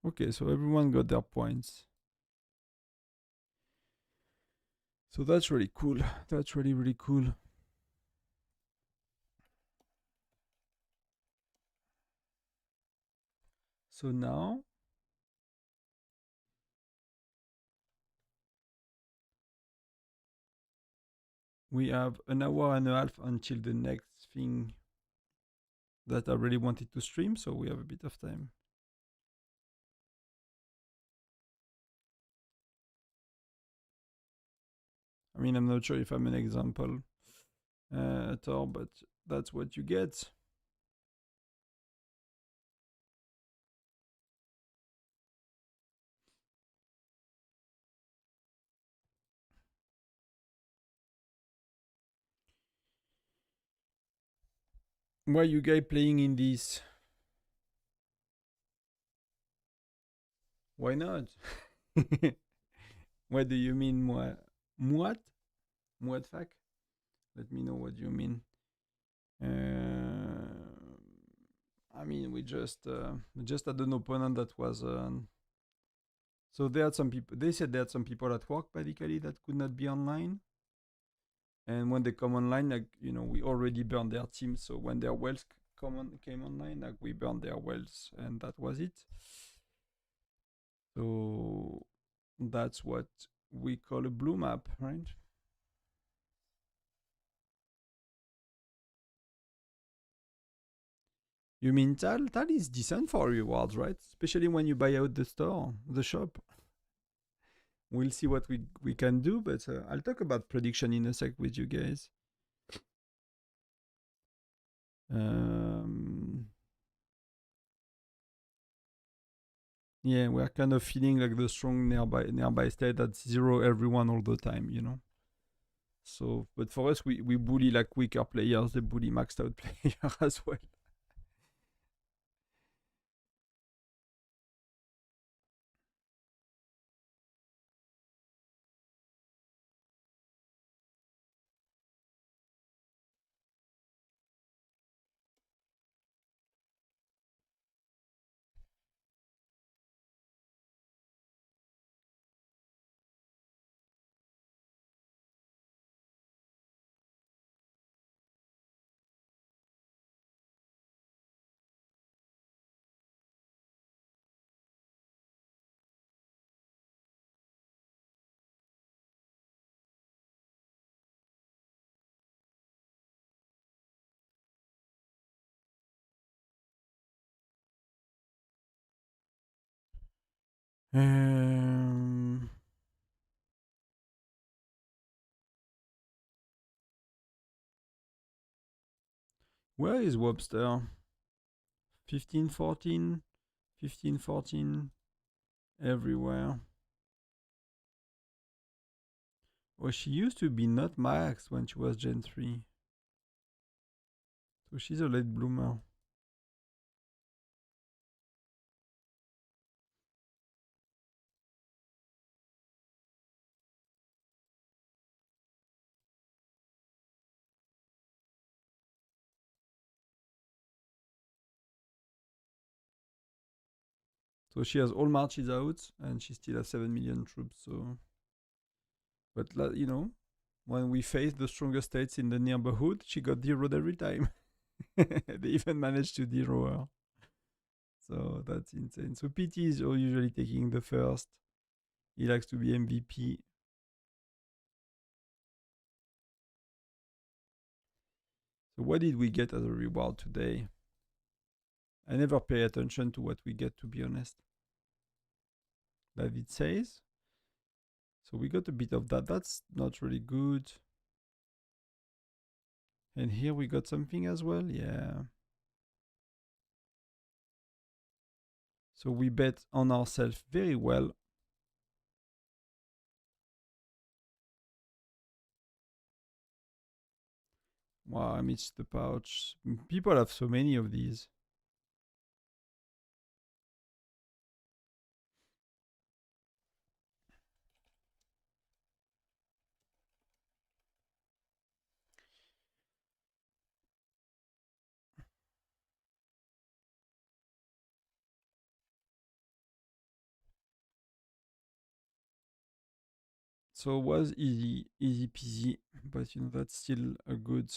Okay, so everyone got their points. So that's really cool. That's really, really cool. So now we have an hour and a half until the next thing that I really wanted to stream, so we have a bit of time. I mean, I'm not sure if I'm an example at all, but that's what you get. Why are you guys playing in this? Why not? What do you mean, moi? What? What fuck? Let me know what you mean. I mean, we just had an opponent that was. So they had some people. They said they had some people at work, basically, that could not be online. And when they come online, like we already burned their team. So when their wells came online, like we burned their wells, and that was it. So that's what we call a blue map, right? You mean TAL? TAL is decent for rewards, right? Especially when you buy out the shop. We'll see what we can do, but I'll talk about prediction in a sec with you guys. Yeah, we're kind of feeling like the strong nearby state that zero everyone all the time. So, but for us, we bully like weaker players. They bully maxed out players as well. Where is Webster? 1514, 1514, everywhere. Well, she used to be not maxed when she was Gen 3. So she's a late bloomer. So she has all marches out, and she still has 7 million troops. So, but you know, when we faced the strongest states in the neighborhood, she got zeroed every time. They even managed to zero her. So that's insane. So PT is usually taking the first. He likes to be MVP. So what did we get as a reward today? I never pay attention to what we get, to be honest. David says. So we got a bit of that. That's not really good. And here we got something as well. Yeah. So we bet on ourselves very well. Wow, I missed the pouch. People have so many of these. So it was easy peasy, but you know, that's still a good.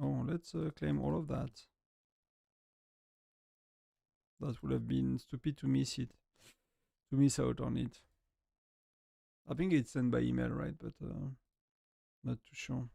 Oh, let's claim all of that. That would have been stupid to miss it, to miss out on it. I think it's sent by email, right? But not too sure.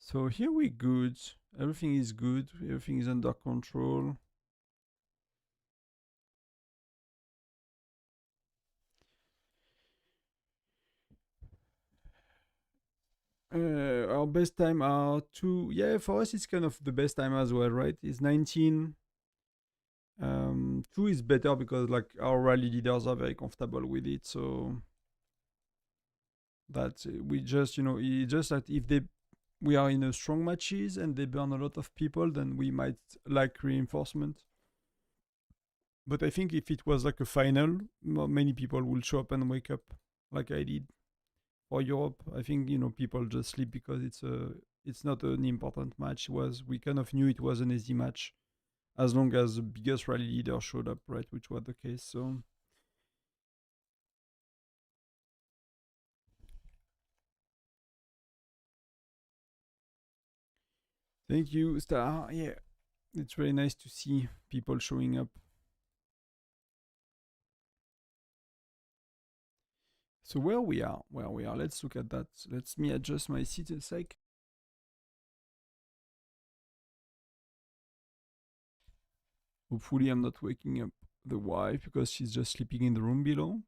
So here we good. Everything is good. Everything is under control. Our best time are two. Yeah, for us it's kind of the best time as well, right? It's 19. Two is better because like our rally leaders are very comfortable with it. So that we just, you know, it's just that if we are in a strong matches and they burn a lot of people, then we might like reinforcement. But I think if it was like a final, many people will show up and wake up, like I did for Europe. I think, you know, people just sleep because it's not an important match. We kind of knew it was an easy match as long as the biggest rally leader showed up, right? Which was the case. So thank you, Star. Yeah, it's very nice to see people showing up. So where we are, let's look at that. Let me adjust my seat a sec. Hopefully I'm not waking up the wife because she's just sleeping in the room below.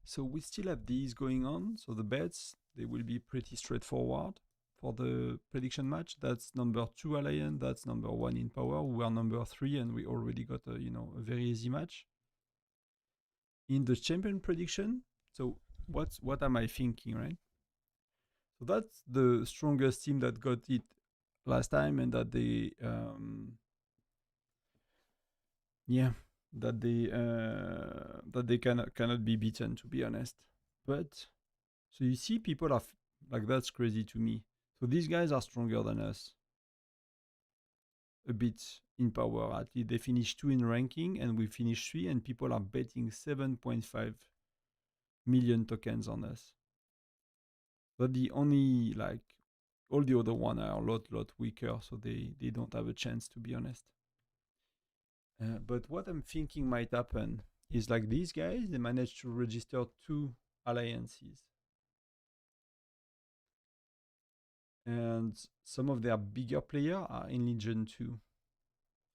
So we still have these going on. So the bets, they will be pretty straightforward for the prediction match. That's number 2 alliance, that's number 1 in power. We are number 3 and we already got a, you know, a very easy match. In the champion prediction, so what am I thinking, right? So that's the strongest team that got it last time and that they that they cannot be beaten, to be honest. But so you see people are like, that's crazy to me. So these guys are stronger than us a bit in power. At least they finish 2 in ranking and we finish 3 and people are betting 7.5 million tokens on us. But the only, like, all the other one are a lot weaker, so they don't have a chance, to be honest. But what I'm thinking might happen is like these guys, they managed to register 2 alliances. And some of their bigger players are in Legion 2,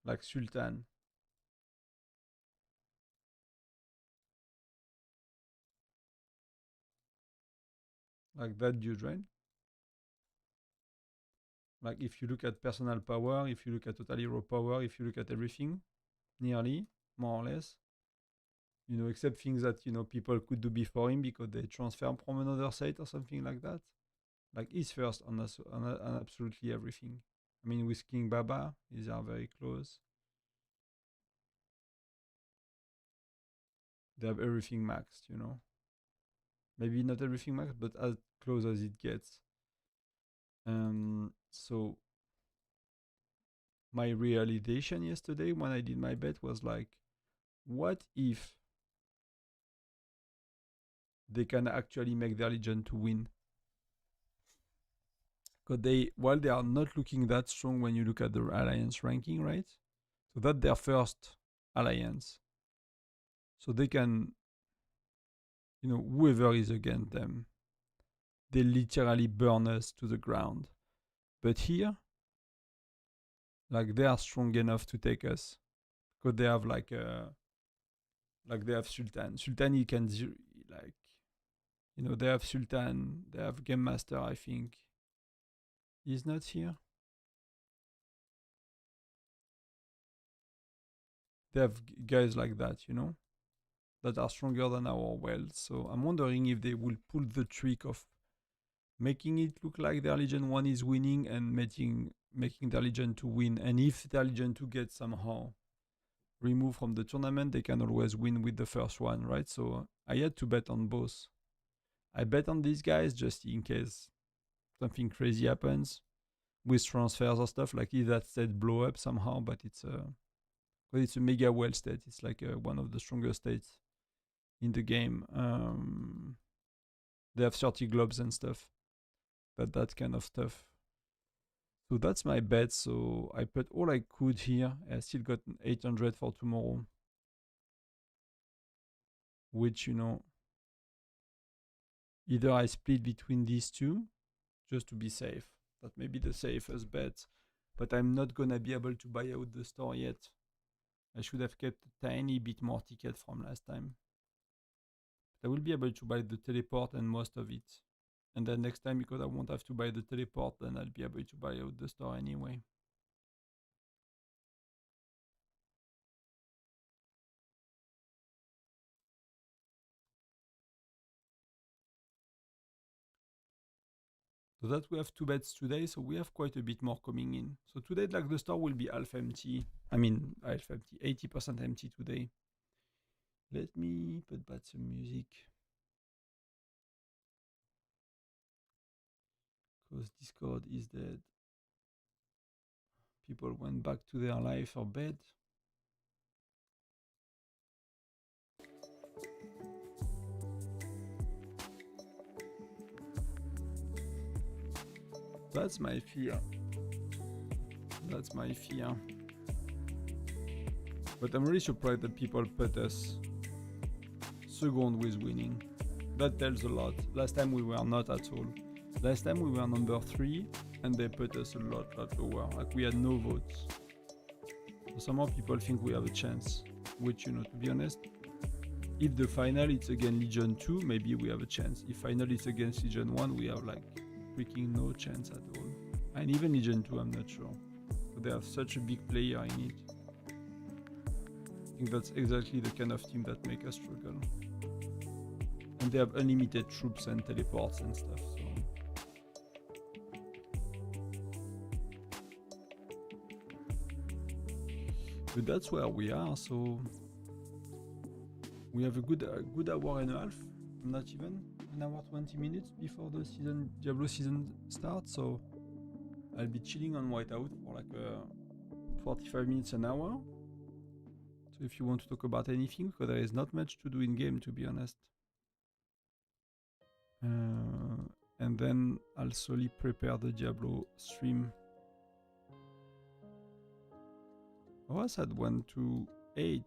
like Sultan. Like that dude, right? Like if you look at personal power, if you look at total hero power, if you look at everything, nearly, more or less, you know, except things that, you know, people could do before him because they transfer from another site or something like that. Like he's first on absolutely everything. I mean, with King Baba, these are very close. They have everything maxed, you know. Maybe not everything maxed, but as close as it gets. So my realization yesterday when I did my bet was like, what if they can actually make their Legion to win? Because while they are not looking that strong when you look at the alliance ranking, right? So that's their first alliance. So they can, you know, whoever is against them, they literally burn us to the ground. But here, like they are strong enough to take us. Because they have like they have Sultan. Sultan, you can like, you know, they have Sultan, they have Game Master, I think. He's not here. They have guys like that, you know, that are stronger than our wells. So I'm wondering if they will pull the trick of making it look like their Legion 1 is winning and making their Legion 2 win. And if their Legion 2 gets somehow removed from the tournament, they can always win with the first one, right? So I had to bet on both. I bet on these guys just in case something crazy happens with transfers or stuff, like if that state blow up somehow, but it's a mega well state. It's like one of the strongest states in the game. They have 30 globes and stuff, but that kind of stuff. So that's my bet. So I put all I could here. I still got 800 for tomorrow, which, you know, either I split between these two just to be safe. That may be the safest bet, but I'm not gonna be able to buy out the store yet. I should have kept a tiny bit more ticket from last time. I will be able to buy the teleport and most of it. And then next time, because I won't have to buy the teleport, then I'll be able to buy out the store anyway. So that we have 2 bets today, so we have quite a bit more coming in. So today, like the store will be half empty. I mean, half empty, 80% empty today. Let me put back some music. Because Discord is dead. People went back to their life or bed. That's my fear. That's my fear. But I'm really surprised that people put us second with winning. That tells a lot. Last time we were not at all. Last time we were number 3 and they put us a lot lower. Like we had no votes. So somehow people think we have a chance. Which, you know, to be honest, if the final it's against Legion 2, maybe we have a chance. If final it's against Legion 1, we have like freaking no chance at all. And even Legion 2, I'm not sure. But they have such a big player in it. I think that's exactly the kind of team that make us struggle. And they have unlimited troops and teleports and stuff, so. But that's where we are, so we have a good hour and a half, not even an hour 20 minutes before the Diablo season starts, so I'll be chilling on Whiteout for like 45 minutes an hour. So if you want to talk about anything, because there is not much to do in game, to be honest. And then I'll slowly prepare the Diablo stream. I was at 1 to 8.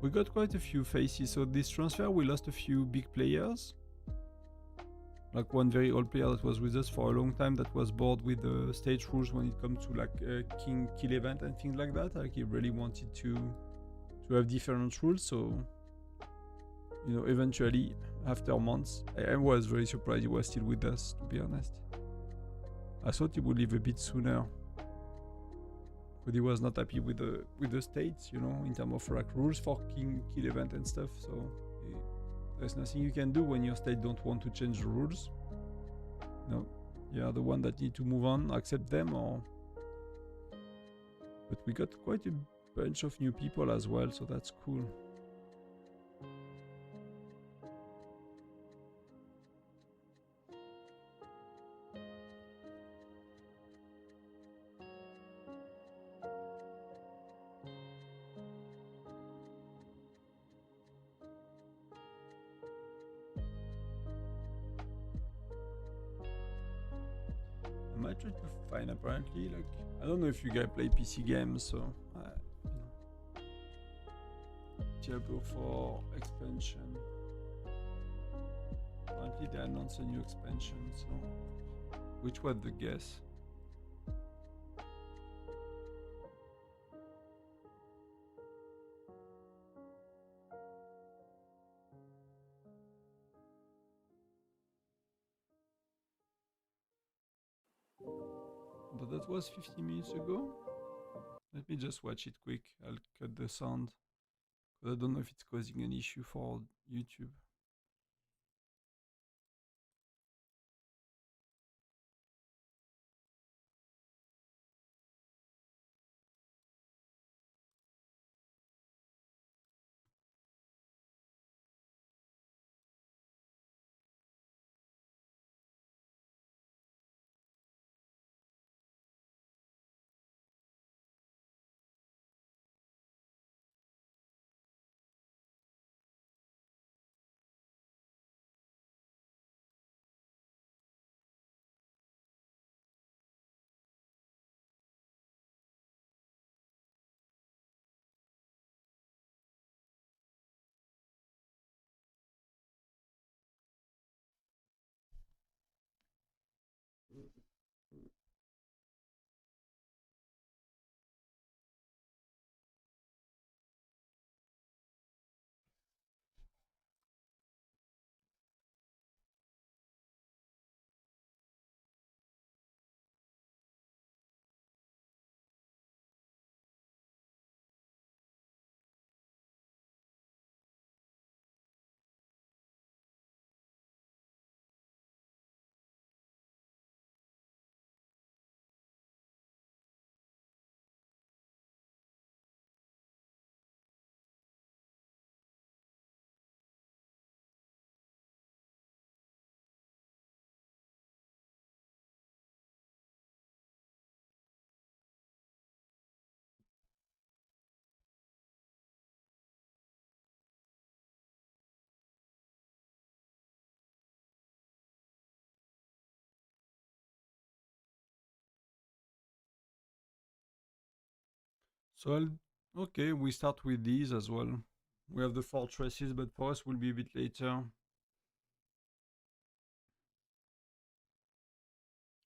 We got quite a few faces, so this transfer we lost a few big players. Like one very old player that was with us for a long time that was bored with the stage rules when it comes to like king kill event and things like that. Like he really wanted to have different rules, so you know, eventually, after months, I was very surprised he was still with us, to be honest. I thought he would leave a bit sooner, but he was not happy with the states, you know, in terms of like rules for kill event and stuff. So there's nothing you can do when your state don't want to change the rules. No, you are the one that need to move on, accept them, or. But we got quite a bunch of new people as well, so that's cool. I might try to find, apparently, like, I don't know if you guys play PC games, so you know, Diablo 4 expansion. Apparently they announced a new expansion, so which was the guess? But that was 50 minutes ago. Let me just watch it quick. I'll cut the sound. I don't know if it's causing an issue for YouTube. So okay, we start with these as well. We have the fortresses, but for us will be a bit later.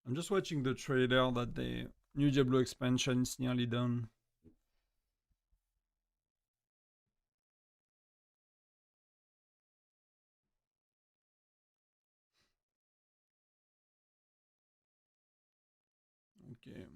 I'm just watching the trailer that the new Diablo expansion is nearly done. Okay.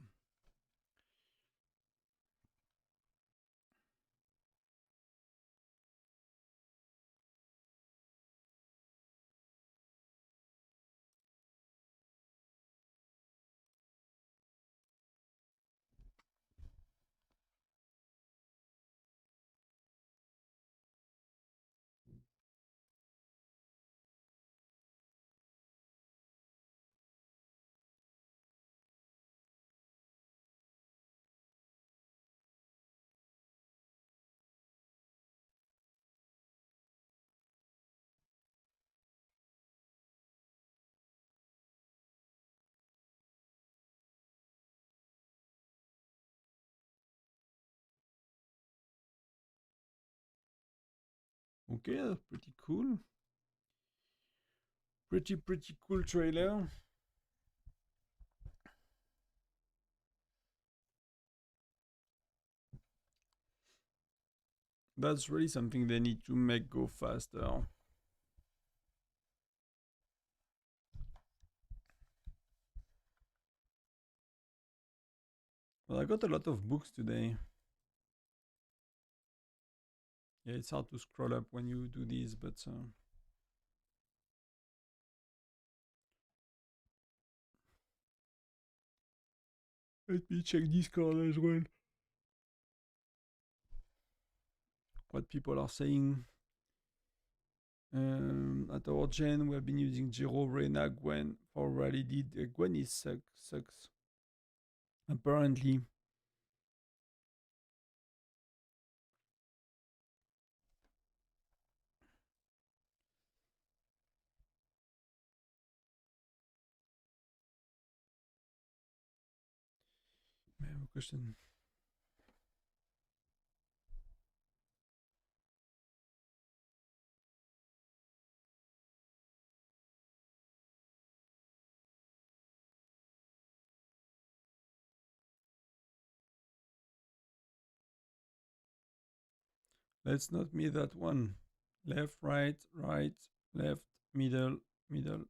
Okay, that's pretty cool. Pretty cool trailer. That's really something they need to make go faster. Well, I got a lot of books today. Yeah, it's hard to scroll up when you do these, but let me check Discord as well. What people are saying. At our gen, we have been using Jiro, Reyna, Gwen for rally. Gwen is sucks. Apparently. I have a question. Let's not miss that one. Left, right, left, middle, middle.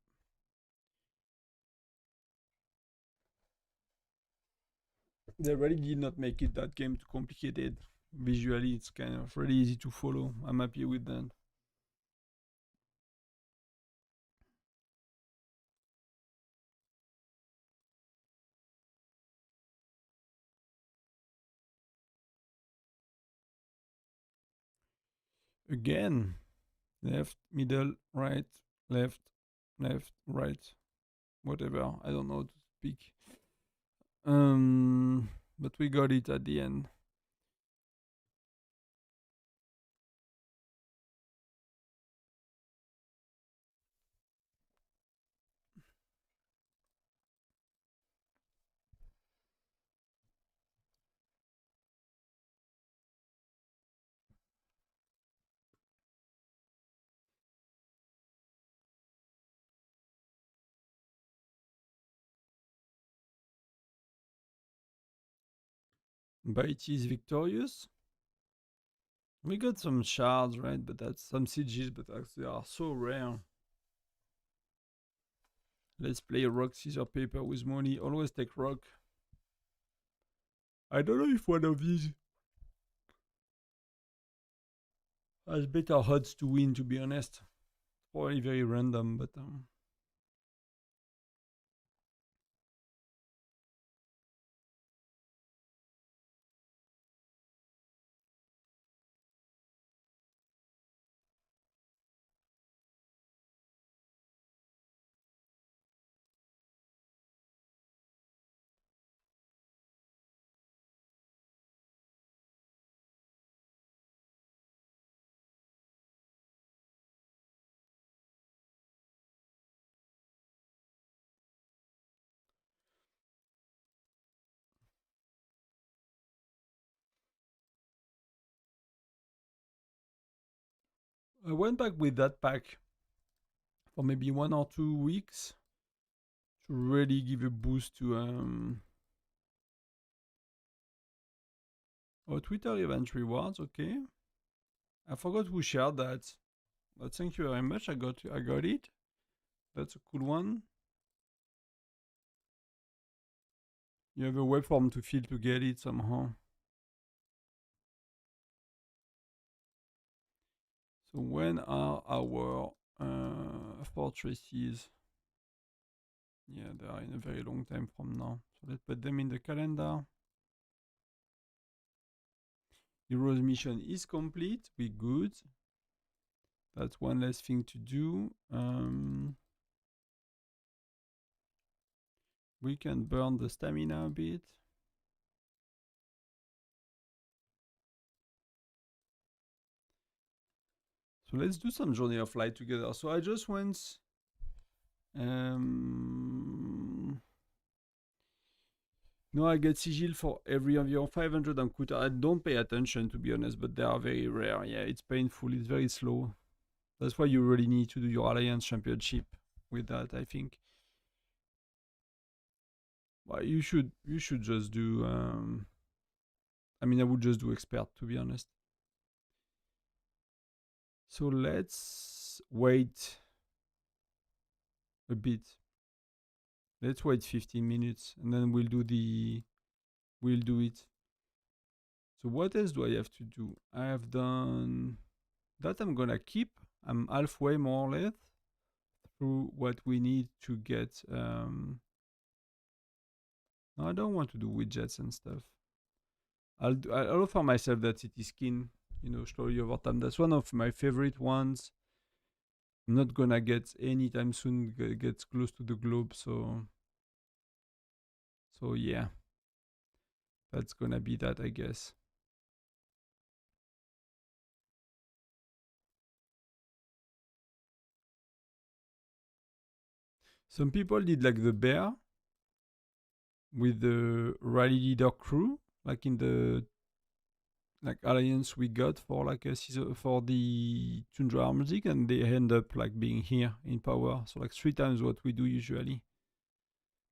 They really did not make it that game too complicated. Visually, it's kind of really easy to follow. I'm happy with that. Again, left, middle, right, left, right, whatever. I don't know how to speak. But we got it at the end. Bite is victorious. We got some shards, right? But that's some CGs, but they are so rare. Let's play rock, scissors, paper with money. Always take rock. I don't know if one of these has better odds to win, to be honest. Probably very random, but I went back with that pack for maybe 1 or 2 weeks to really give a boost to Twitter event rewards. Okay, I forgot who shared that, but thank you very much. I got it. That's a cool one. You have a web form to fill to get it somehow. So when are our fortresses? Yeah, they are in a very long time from now. So let's put them in the calendar. Heroes mission is complete. We good. That's one less thing to do. We can burn the stamina a bit. So let's do some Journey of Light together. So I just went. No, I get sigil for every environ 500 encounter. I don't pay attention, to be honest, but they are very rare. Yeah, it's painful. It's very slow. That's why you really need to do your Alliance Championship with that, I think. Well, you should just do. I mean, I would just do expert, to be honest. So let's wait a bit. Let's wait 15 minutes and then we'll do it. So what else do I have to do? I have done that. I'm gonna keep. I'm halfway more or less through what we need to get. No, I don't want to do widgets and stuff. I'll offer myself that city skin, slowly over time. That's one of my favorite ones. I'm not gonna get anytime soon gets close to the globe, so yeah. That's gonna be that, I guess. Some people did like the bear with the rally leader crew, like in the alliance we got for like a season for the Tundra music, and they end up like being here in power, so like 3 times what we do usually.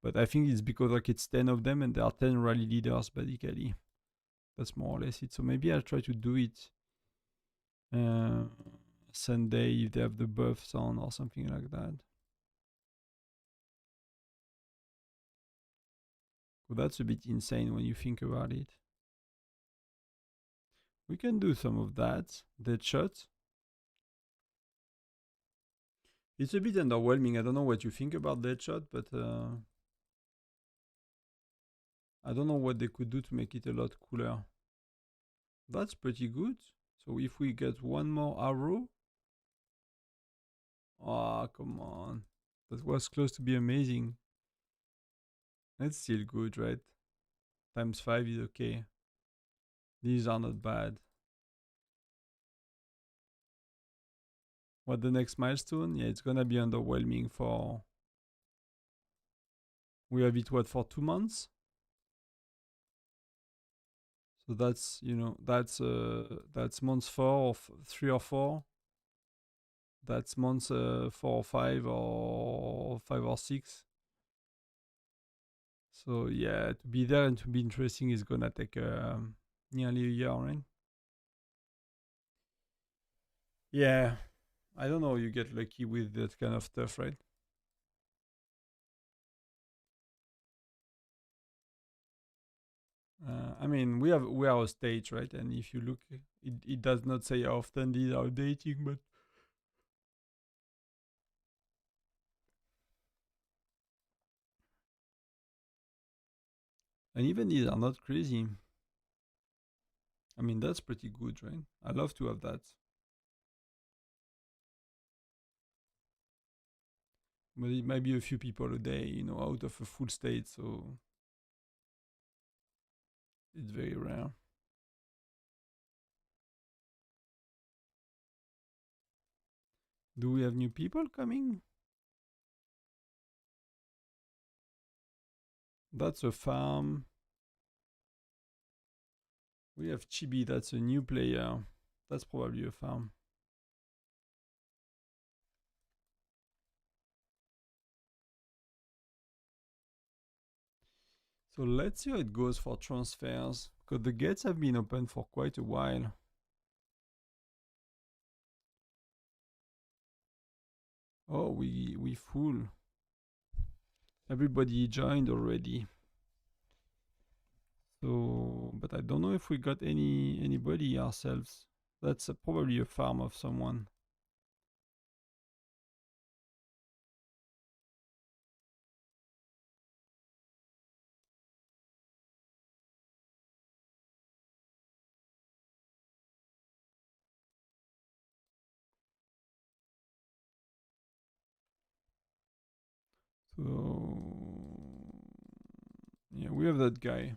But I think it's because like it's 10 of them and there are 10 rally leaders basically. That's more or less it. So maybe I'll try to do it Sunday if they have the buffs on or something like that. Well, that's a bit insane when you think about it. We can do some of that. Dead shot. It's a bit underwhelming. I don't know what you think about Deadshot, but I don't know what they could do to make it a lot cooler. That's pretty good. So if we get one more arrow. Oh, come on. That was close to be amazing. That's still good, right? Times 5 is okay. These are not bad. What the next milestone? Yeah, it's gonna be underwhelming for... We have it, what, for 2 months? So that's, that's months 4 or 3 or 4. That's months 4 or 5 or 5 or 6. So yeah, to be there and to be interesting is gonna take nearly a year, right? Yeah, I don't know. You get lucky with that kind of stuff, right? I mean, we are a stage, right? And if you look, it does not say how often these are updating, but and even these are not crazy. I mean, that's pretty good, right? I love to have that. But it might be a few people a day, out of a full state, so it's very rare. Do we have new people coming? That's a farm. We have Chibi, that's a new player. That's probably a farm. So let's see how it goes for transfers, because the gates have been open for quite a while. Oh, we full. Everybody joined already. So, but I don't know if we got anybody ourselves. That's probably a farm of someone. So yeah, we have that guy,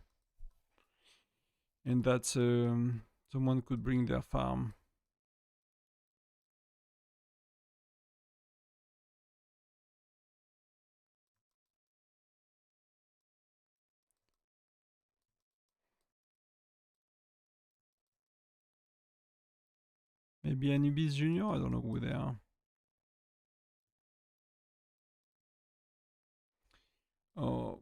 and that's someone could bring their farm. Maybe Anubis Junior. I don't know who they are. Oh,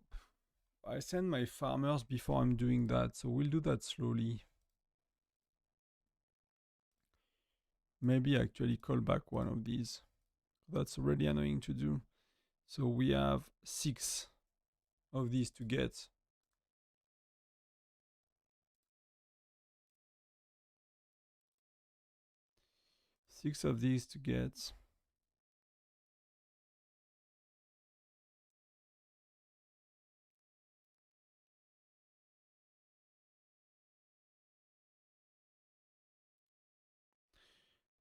I send my farmers before I'm doing that, so we'll do that slowly. maybe actually call back one of these. That's really annoying to do. So we have 6 of these to get. Six of these to get.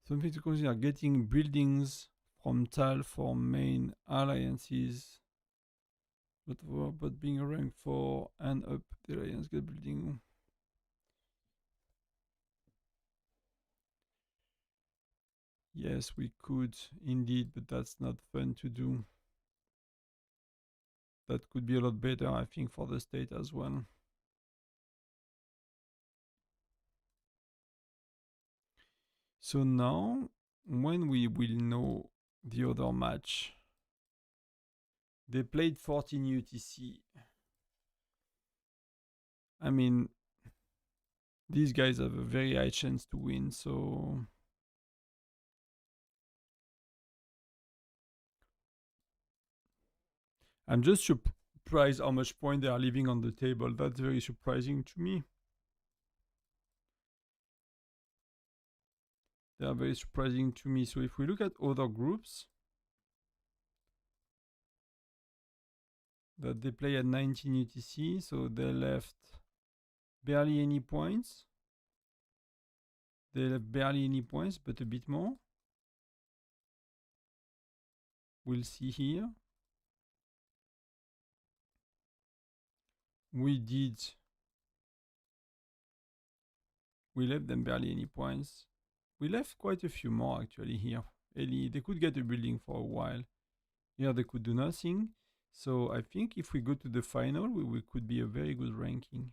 Something to consider: getting buildings from TAL for main alliances, but being ranked 4 and up, the alliance get building. Yes, we could indeed, but that's not fun to do. That could be a lot better, I think, for the state as well. So now, when we will know the other match, they played 14 UTC. I mean, these guys have a very high chance to win, so I'm just surprised how much point they are leaving on the table. That's very surprising to me. They are very surprising to me. So if we look at other groups that they play at 19 UTC, so they left barely any points. They left barely any points, but a bit more. We'll see here. We left them barely any points. We left quite a few more actually here. They could get a building for a while. Here they could do nothing. So I think if we go to the final, we could be a very good ranking.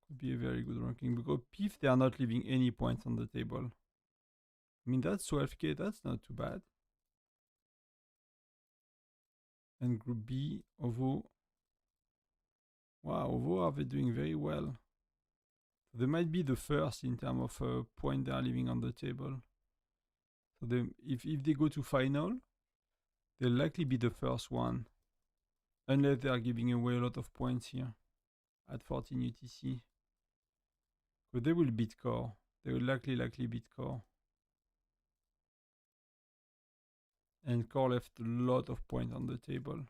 Could be a very good ranking because PIF, they are not leaving any points on the table. I mean, that's 12k, that's not too bad. And Group B, OVO. Wow, OVO are they doing very well. They might be the first in terms of point they are leaving on the table. So if they go to final, they'll likely be the first one. Unless they are giving away a lot of points here at 14 UTC. But they will beat Core. They will likely beat Core. And Core left a lot of points on the table.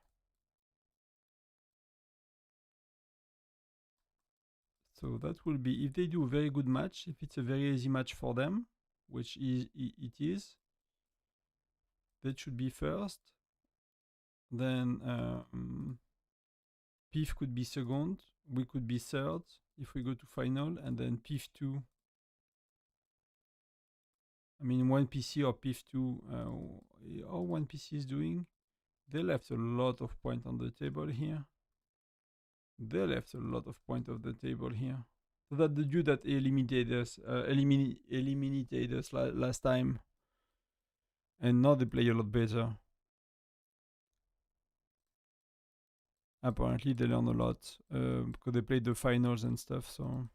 So that will be, if they do a very good match, if it's a very easy match for them, which it is, that should be first. Then PIF could be second. We could be third if we go to final. And then PIF 2. I mean, one PC or PIF 2, how one PC is doing. They left a lot of points on the table here. They left a lot of points on the table here. So that the dude that eliminated us last time. And now they play a lot better. Apparently they learn a lot because they played the finals and stuff. So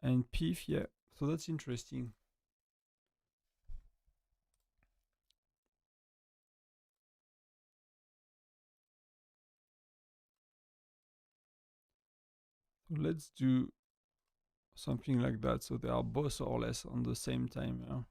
and PIF, yeah. So that's interesting. So let's do something like that. So they are both or less on the same time. Yeah.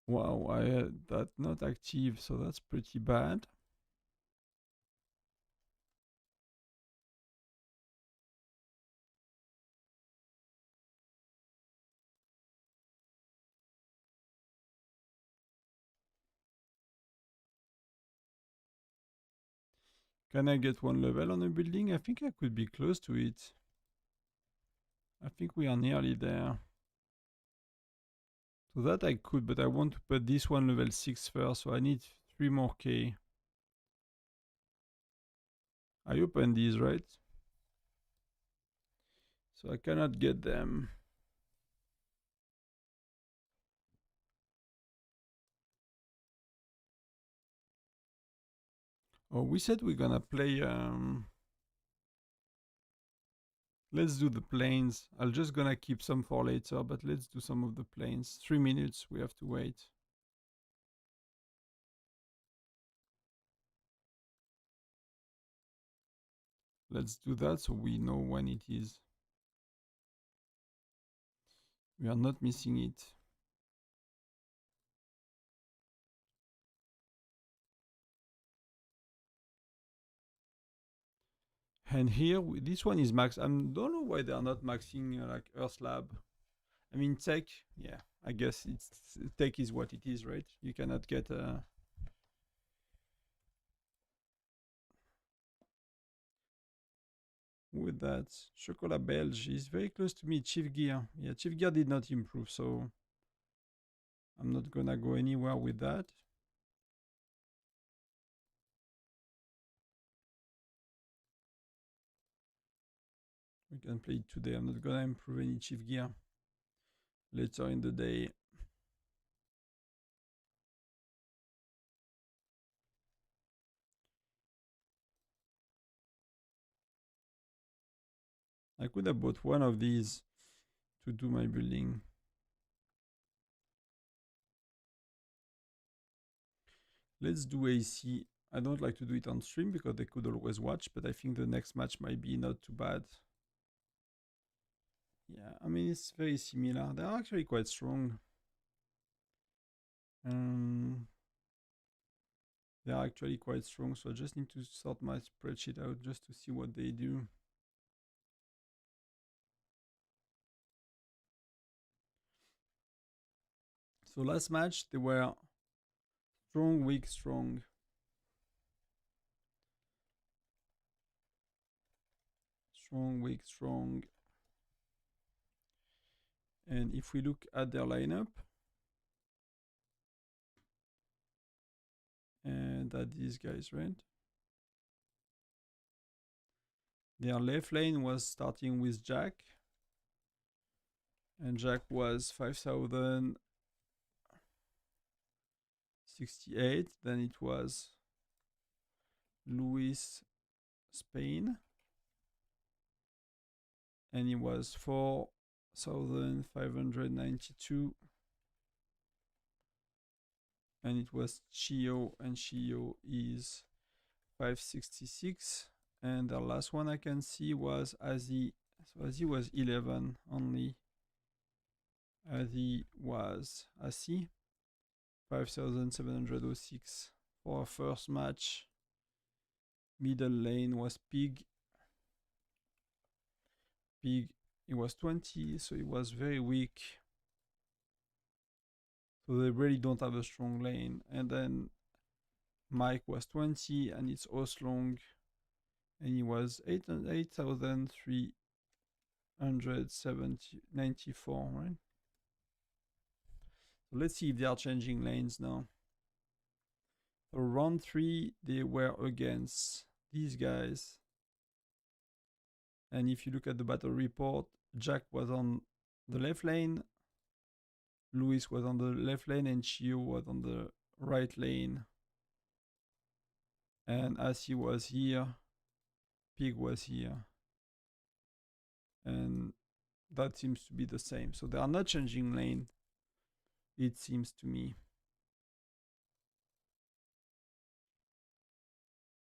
Wow, I had that not active, so that's pretty bad. Can I get one level on a building? I think I could be close to it. I think we are nearly there. So that I could, but I want to put this one level 6 first, so I need 3 more K. I opened these, right? So I cannot get them. Oh, we said we're gonna play. Let's do the planes. I'm just gonna keep some for later, but let's do some of the planes. 3 minutes, we have to wait. Let's do that so we know when it is. We are not missing it. And here, this one is max. I don't know why they are not maxing like Earth Lab. I mean, tech, yeah, I guess it's tech is what it is, right? You cannot get with that. Chocolat Belge is very close to me. Chief Gear. Yeah, Chief Gear did not improve, so I'm not gonna go anywhere with that. We can play it today. I'm not gonna improve any Chief Gear later in the day. I could have bought one of these to do my building. Let's do AC. I don't like to do it on stream because they could always watch, but I think the next match might be not too bad. Yeah, I mean, it's very similar. They're actually quite strong. They are actually quite strong, so I just need to sort my spreadsheet out just to see what they do. So last match, they were strong, weak, strong. Strong, weak, strong. And if we look at their lineup, and at these guys, right? Their left lane was starting with Jack. And Jack was 5,068. Then it was Louis Spain. And it was 4,592. And it was Chio, and Chio is 566. And the last one I can see was Azi. So Azi was 11 only. Azi was Asi, 5,706 for our first match. Middle lane was Pig. Pig, it was 20, so it was very weak. So they really don't have a strong lane. And then Mike was 20, and it's Oslong, and he was 8,394, right? So let's see if they are changing lanes now. So round 3, they were against these guys. And if you look at the battle report, Jack was on the left lane, Louis was on the left lane, and Chio was on the right lane. And Asi was here, Pig was here. And that seems to be the same. So they are not changing lane, it seems to me.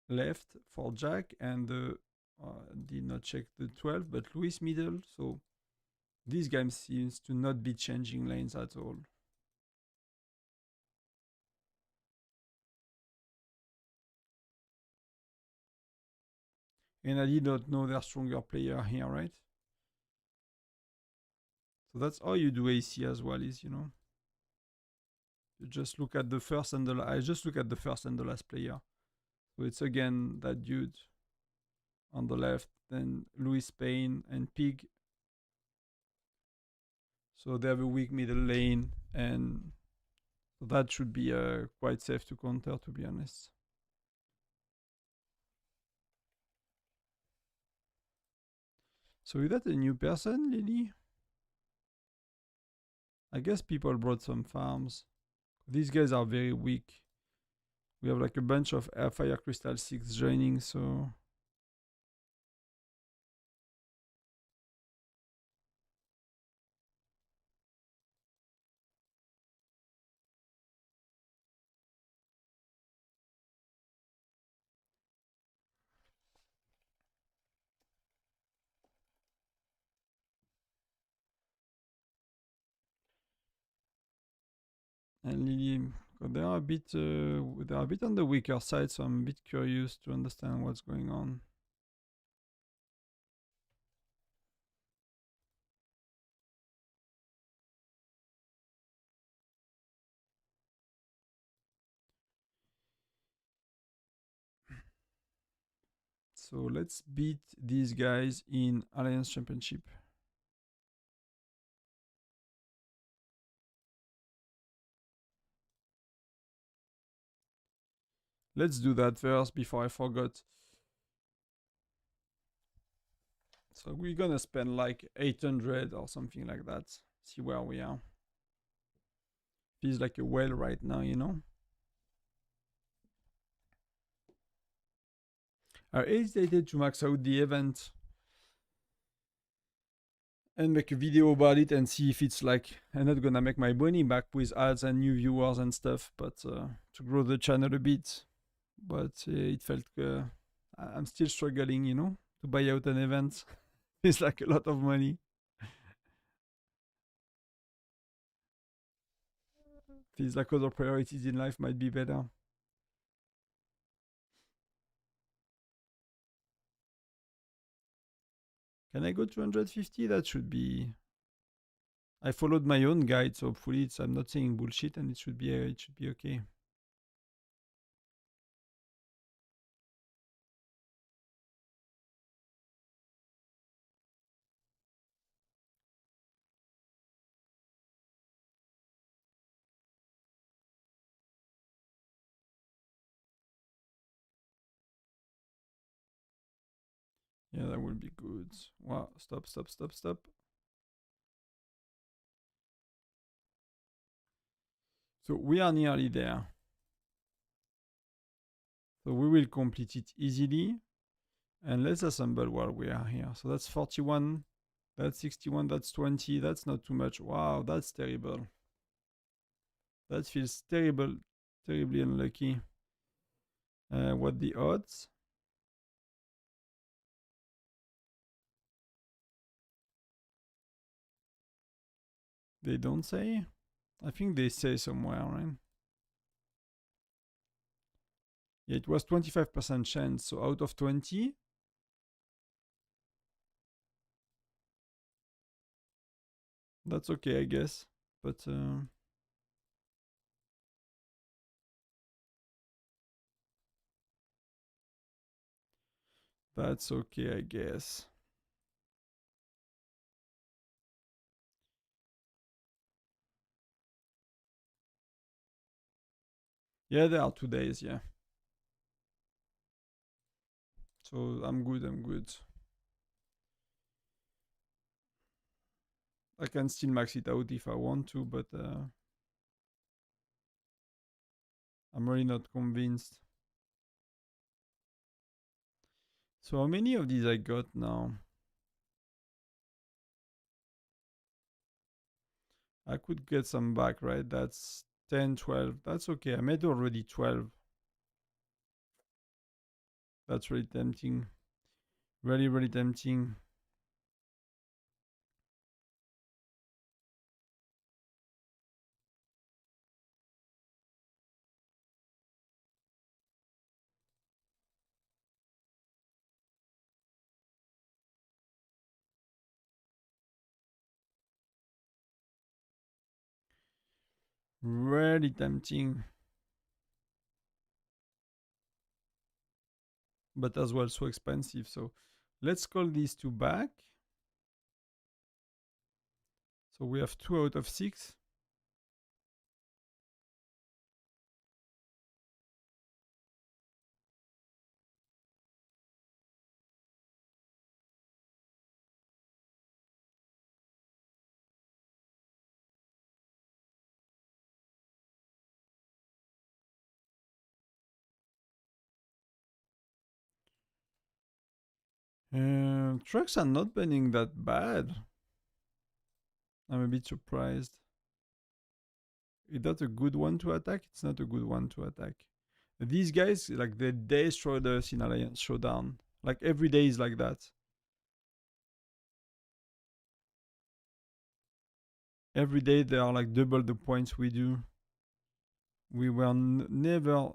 Left for Jack, and did not check the 12, but Louis middle. So this game seems to not be changing lanes at all. And I did not know their stronger player here, right? So that's how you do AC as well, is, you know, you just look at the first and the I just look at the first and the last player. So it's again that dude on the left, then Louis Payne and Pig So they have a weak middle lane, and so that should be quite safe to counter, to be honest. So is that a new person, Lily? I guess people brought some farms. These guys are very weak. We have like a bunch of Fire Crystal 6 joining, so... And Lily, they are a bit on the weaker side, so I'm a bit curious to understand what's going on. So let's beat these guys in Alliance Championship. Let's do that first before I forgot. So we're gonna spend like 800 or something like that. See where we are. Feels like a whale right now, you know? I hesitated to max out the event and make a video about it and see if it's like, I'm not gonna make my money back with ads and new viewers and stuff, but to grow the channel a bit. But it felt I'm still struggling, you know, to buy out an event. It's like a lot of money. Feels like other priorities in life might be better. Can I go 250? That should be... I followed my own guide, so hopefully I'm not saying bullshit and it should be okay. Yeah, that would be good. Wow, stop. So we are nearly there. So we will complete it easily. And let's assemble while we are here. So that's 41, that's 61, that's 20. That's not too much. Wow, that's terrible. That feels terrible, terribly unlucky. What the odds? They don't say? I think they say somewhere, right? Yeah, it was 25% chance. So out of 20, that's okay, I guess. But that's okay, I guess. Yeah, there are 2 days, yeah. So I'm good. I can still max it out if I want to, but I'm really not convinced. So how many of these I got now? I could get some back, right? That's 10, 12. That's okay. I made already 12. That's really tempting. Really, really tempting. Really tempting. But as well so expensive. So let's call these two back. So we have 2 out of 6. Trucks are not burning that bad. I'm a bit surprised. Is that a good one to attack? It's not a good one to attack. These guys, like, they destroyed us in Alliance Showdown. Like, every day is like that. Every day they are like double the points we do. We were never,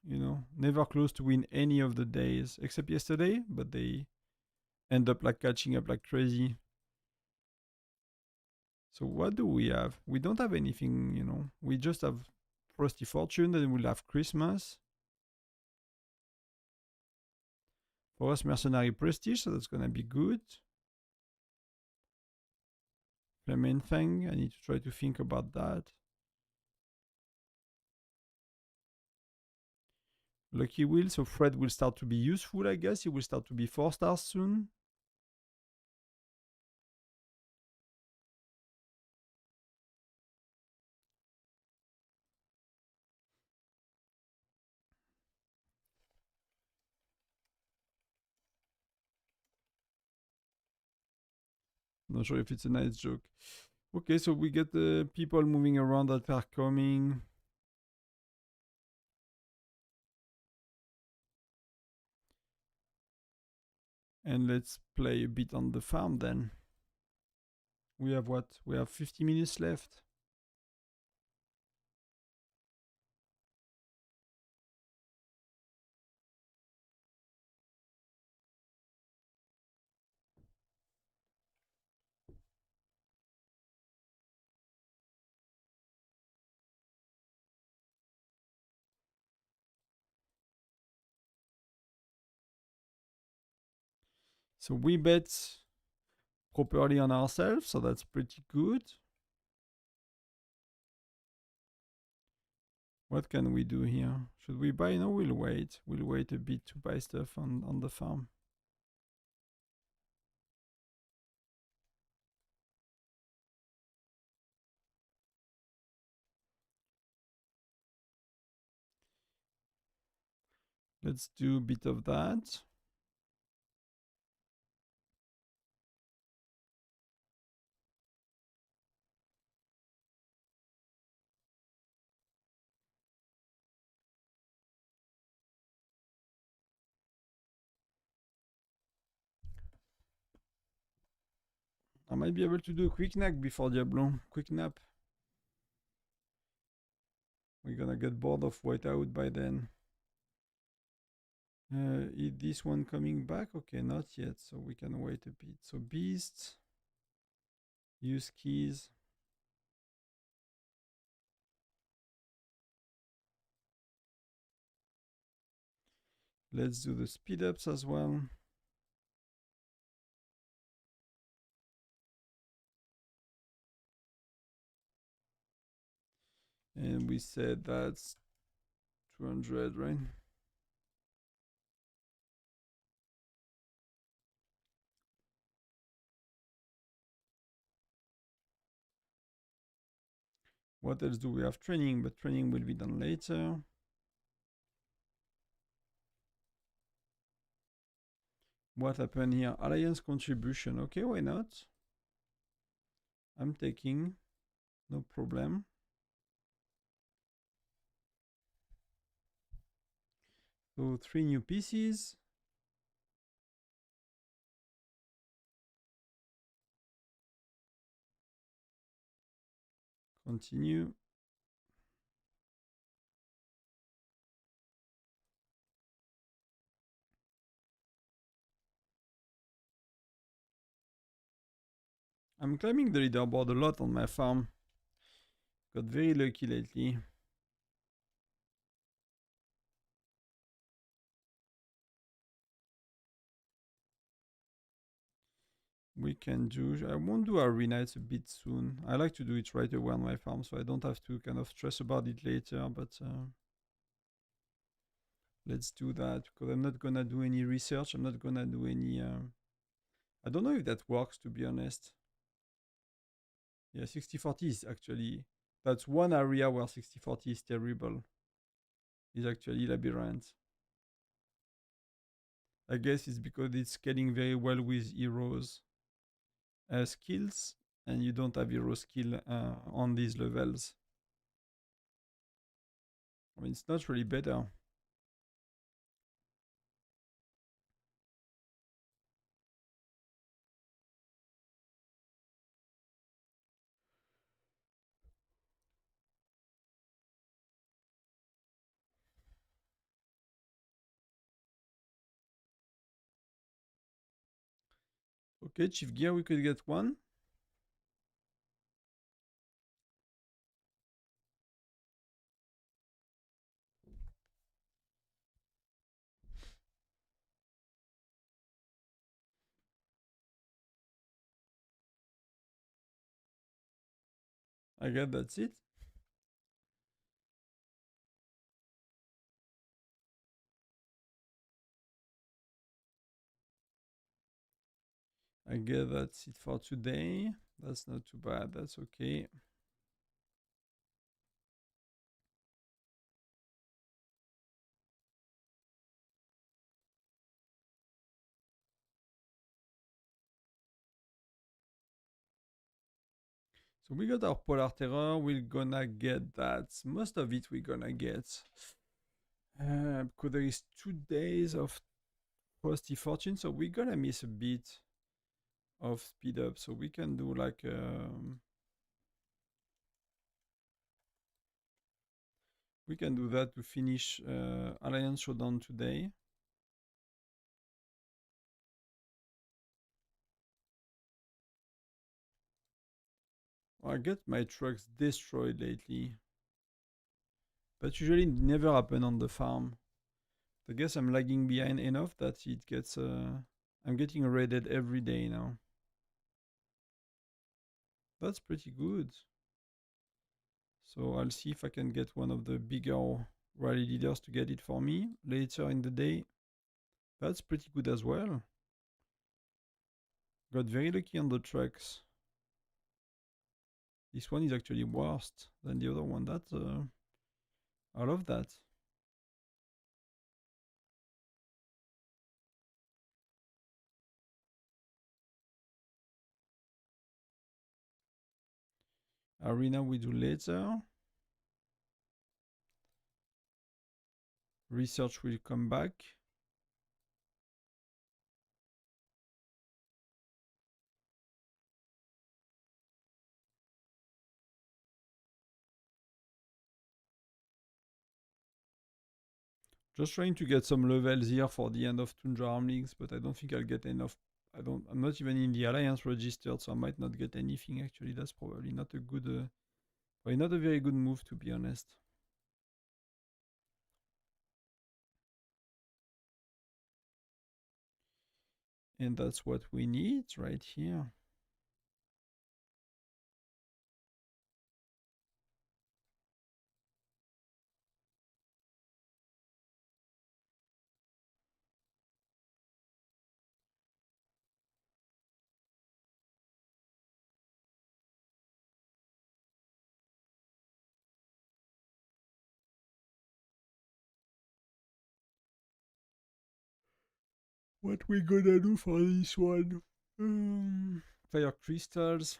never close to win any of the days except yesterday, but they end up like catching up like crazy. So what do we have? We don't have anything. We just have Frosty Fortune, then we'll have Christmas. For us, Mercenary Prestige, so that's gonna be good. Flame Fang, I need to try to think about that. Lucky Wheel, so Fred will start to be useful, I guess. He will start to be 4 stars soon. Not sure if it's a nice joke. Okay, so we get the people moving around that are coming. And let's play a bit on the farm then. We have what? We have 50 minutes left. So we bet properly on ourselves, so that's pretty good. What can we do here? Should we buy? No, we'll wait. We'll wait a bit to buy stuff on the farm. Let's do a bit of that. I might be able to do a quick nap before Diablo. Quick nap. We're gonna get bored of Whiteout by then. Is this one coming back? Okay, not yet, so we can wait a bit. So beasts, use keys. Let's do the speed ups as well. And we said that's 200, right? What else do we have? Training, but training will be done later. What happened here? Alliance contribution. Okay, why not? I'm taking. No problem. So 3 new pieces. Continue. I'm climbing the leaderboard a lot on my farm. Got very lucky lately. we can do. I won't do arena. It's a bit soon. I like to do it right away on my farm, so I don't have to kind of stress about it later. But let's do that because I'm not gonna do any research. I'm not gonna do any. I don't know if that works, to be honest. Yeah, 60-40 is actually, that's one area where 60-40 is terrible. Is actually labyrinth. I guess it's because it's scaling very well with heroes skills, and you don't have hero skill on these levels. I mean, it's not really better. Okay, Chief Gear, we could get one. I guess that's it. I guess that's it for today. That's not too bad. That's okay. So we got our polar terror. We're gonna get that. Most of it we're gonna get. Because there is 2 days of frosty fortune, so we're gonna miss a bit of speed up. So we can do like we can do that to finish Alliance Showdown today. I get my trucks destroyed lately. That usually never happen on the farm. I guess I'm lagging behind enough that it gets I'm getting raided every day now. That's pretty good. So I'll see if I can get one of the bigger rally leaders to get it for me later in the day. That's pretty good as well. Got very lucky on the trucks. This one is actually worse than the other one. That I love that. Arena we do later. Research will come back. Just trying to get some levels here for the end of Tundra Armlings, but I don't think I'll get enough. I'm not even in the Alliance registered, so I might not get anything actually. That's probably not a good, probably not a very good move, to be honest. And that's what we need right here. What we gonna do for this one? Fire crystals.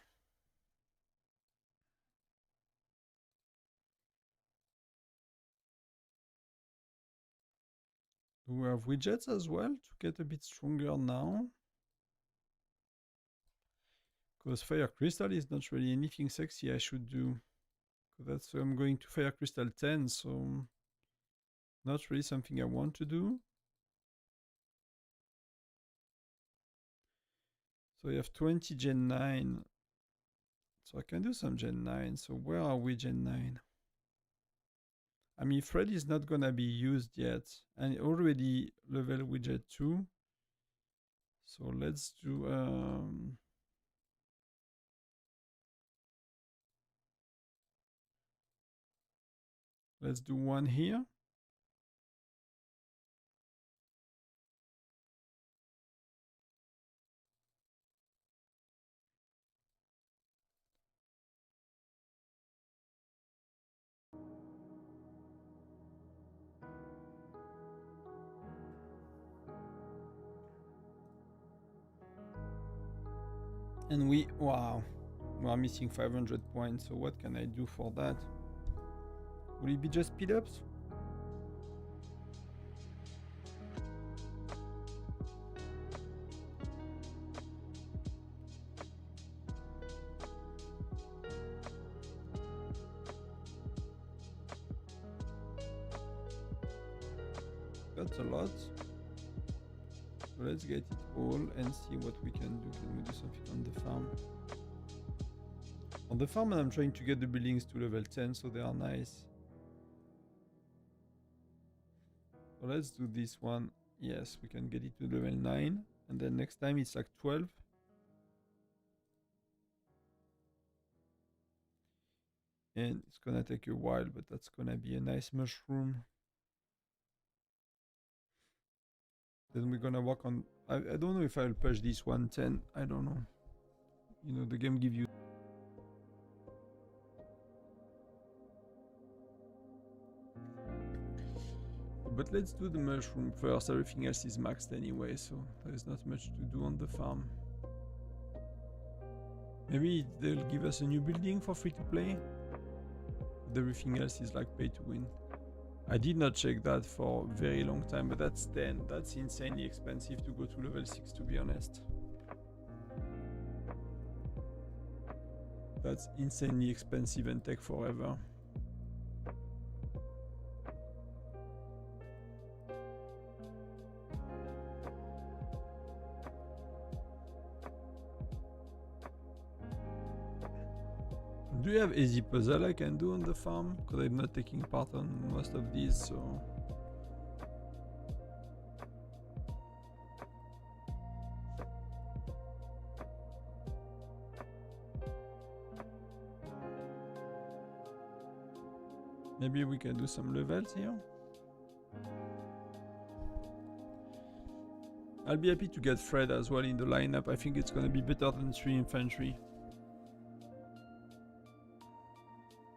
Do we have widgets as well to get a bit stronger now? Because fire crystal is not really anything sexy I should do. That's I'm going to fire crystal 10, so not really something I want to do. So we have 20 Gen 9. So I can do some Gen 9. So where are we Gen 9? I mean, Fred is not gonna be used yet. And already level widget 2. So let's do Let's do one here. And we are missing 500 points. So what can I do for that? Will it be just speed ups? That's a lot. So let's get it all and see what we can do. Can we do something on the farm? On the farm, I'm trying to get the buildings to level 10 so they are nice. So let's do this one. Yes, we can get it to level 9. And then next time it's like 12. And it's gonna take a while, but that's gonna be a nice mushroom. Then we're gonna work on... I don't know if I'll push this 110. I don't know. You know, the game gives you... But let's do the mushroom first. Everything else is maxed anyway, so there's not much to do on the farm. Maybe they'll give us a new building for free to play. But everything else is like pay to win. I did not check that for a very long time, but that's 10. That's insanely expensive to go to level 6, to be honest. That's insanely expensive and take forever. Do you have easy puzzle I can do on the farm? Because I'm not taking part on most of these, so... Maybe we can do some levels here. I'll be happy to get Fred as well in the lineup. I think it's gonna be better than 3 infantry.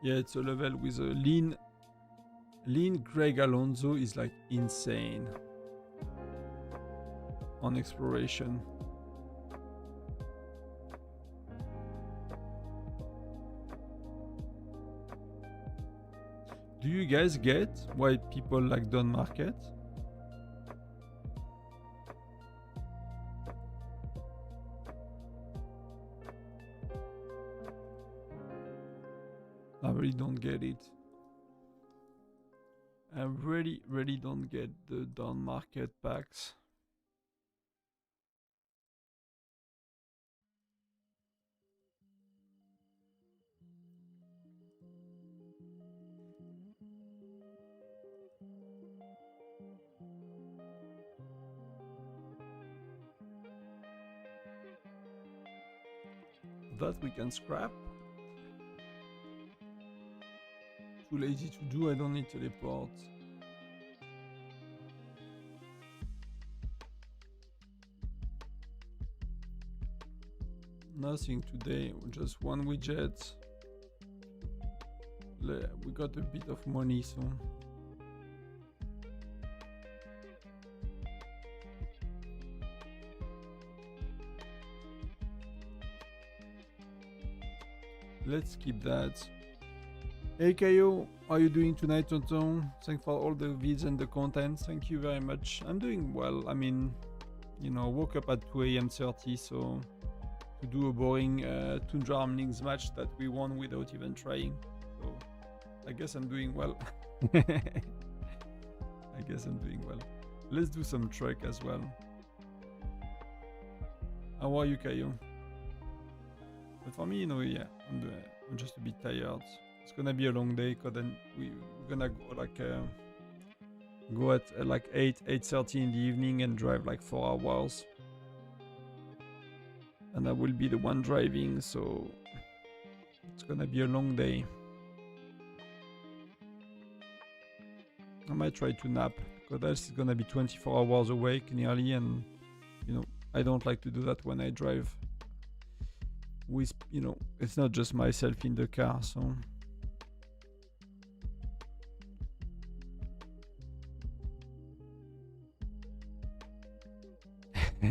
Yeah, it's a level with a lean Greg Alonso is like insane on exploration. Do you guys get why people like Don Market? I really don't get it. I really don't get the down market packs. That we can scrap. Too lazy to do, I don't need teleport. Nothing today, just one widget. We got a bit of money, so... Let's keep that. Hey Kayo, how are you doing tonight, Tonton? Thanks for all the vids and the content. Thank you very much. I'm doing well. I mean, you know, woke up at 2 a.m. 30, so to do a boring Tundra Armlings match that we won without even trying. So I guess I'm doing well. I guess I'm doing well. Let's do some trek as well. How are you, Kayo? But for me, you know, yeah, I'm just a bit tired. It's gonna be a long day, cause then we're gonna go like go at like 8:30 in the evening and drive like 4 hours. And I will be the one driving, so it's gonna be a long day. I might try to nap, because else it's gonna be 24 hours awake nearly, and you know, I don't like to do that when I drive with, you know, it's not just myself in the car, so.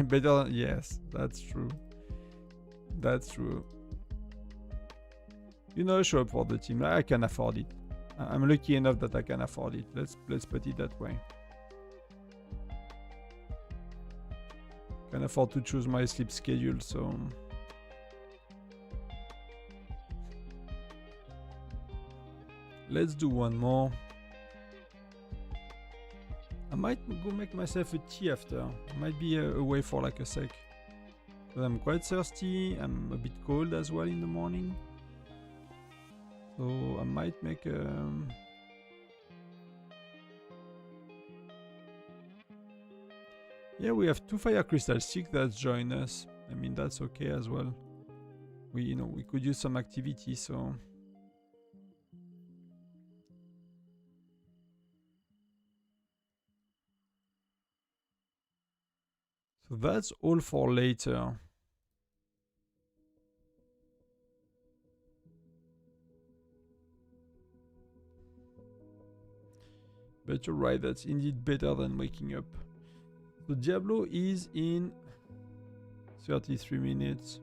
Better, yes, that's true. That's true. You know, show up for the team. I can afford it. I'm lucky enough that I can afford it. Let's put it that way. Can afford to choose my sleep schedule, so. Let's do one more. I might go make myself a tea after. I might be away for like a sec. But I'm quite thirsty. I'm a bit cold as well in the morning. So I might make yeah, we have 2 fire crystal sticks that join us. I mean, that's okay as well. We, you know, we could use some activity, so. So that's all for later. But you're right, that's indeed better than waking up. So Diablo is in 33 minutes.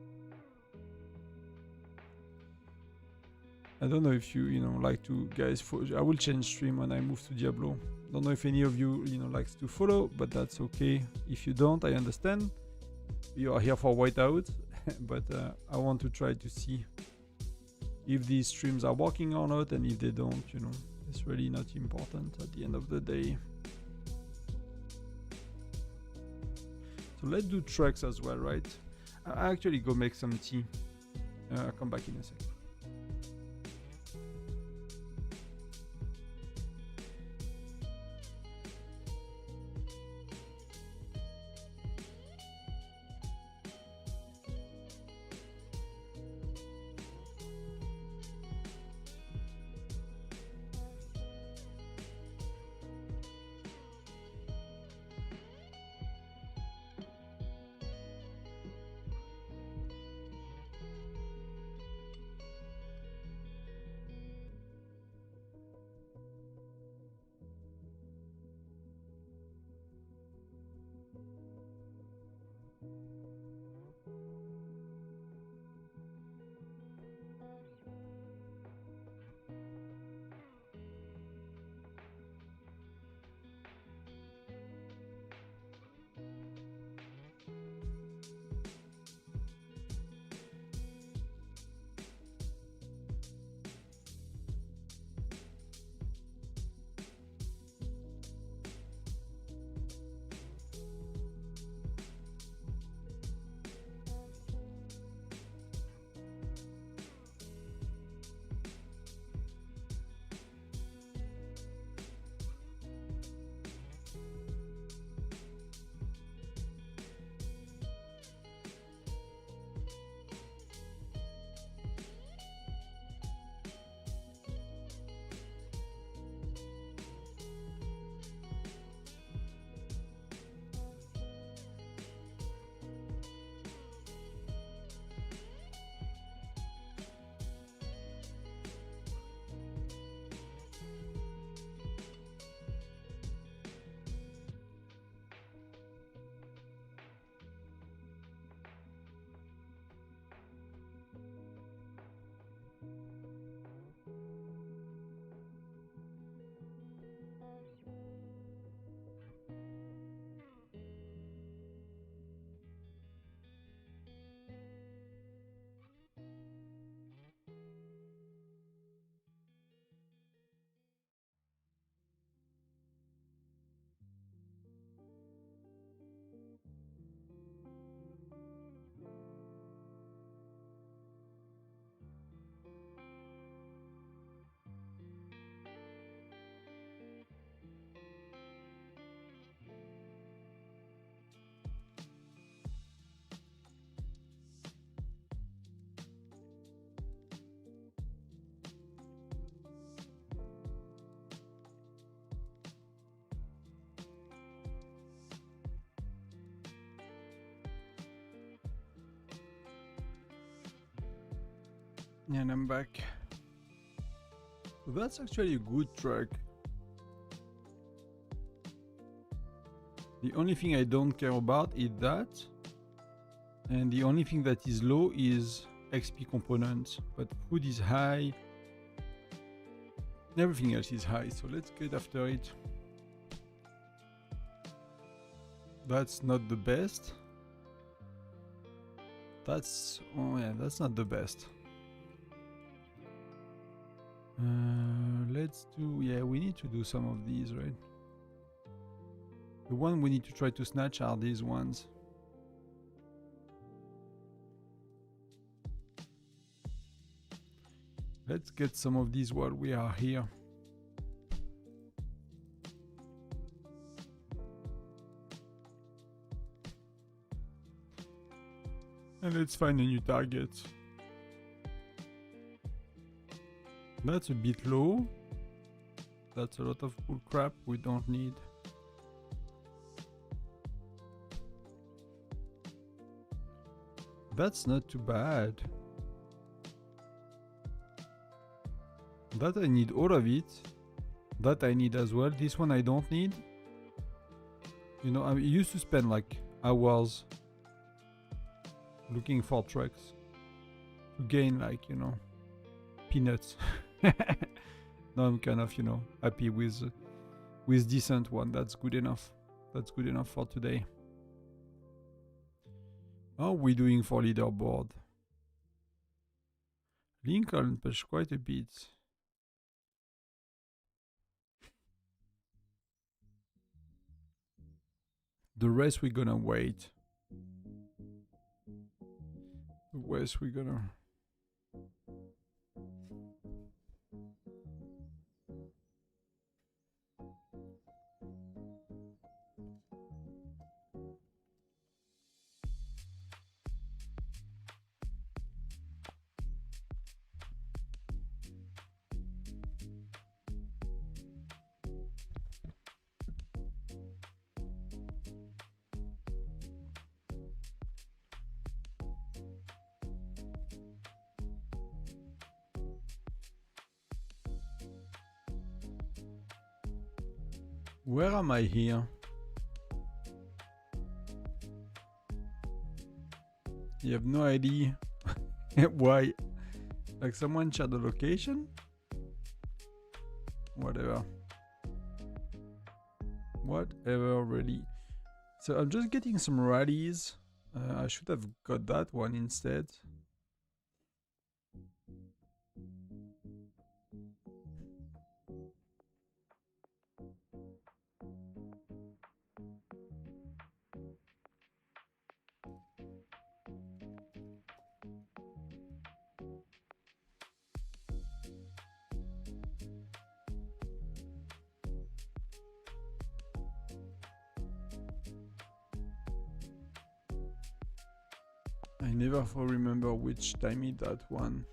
I don't know if you know, like to, guys, I will change stream when I move to Diablo. Don't know if any of you, you know, likes to follow, but that's okay. If you don't, I understand. You are here for Whiteout, but I want to try to see if these streams are working or not, and if they don't, you know, it's really not important at the end of the day. So let's do trucks as well, right? I'll actually go make some tea. I'll come back in a second. And I'm back. So that's actually a good track. The only thing I don't care about is that. And the only thing that is low is XP components. But food is high. Everything else is high. So let's get after it. That's not the best. That's, oh yeah, that's not the best. Let's do, yeah, we need to do some of these, right? The one we need to try to snatch are these ones. Let's get some of these while we are here. And let's find a new target. That's a bit low. That's a lot of cool crap we don't need. That's not too bad. That I need all of it. That I need as well. This one I don't need. You know, I used to spend like hours looking for trucks to gain, like, you know, peanuts. Now I'm kind of, you know, happy with decent one. That's good enough. That's good enough for today. How are we doing for leaderboard? Lincoln pushed quite a bit. The rest we're gonna wait. The rest we're gonna... Where am I here? You have no idea why. Like someone shared the location? Whatever. Whatever, really. So I'm just getting some rallies. I should have got that one instead. I never remember which time it that one.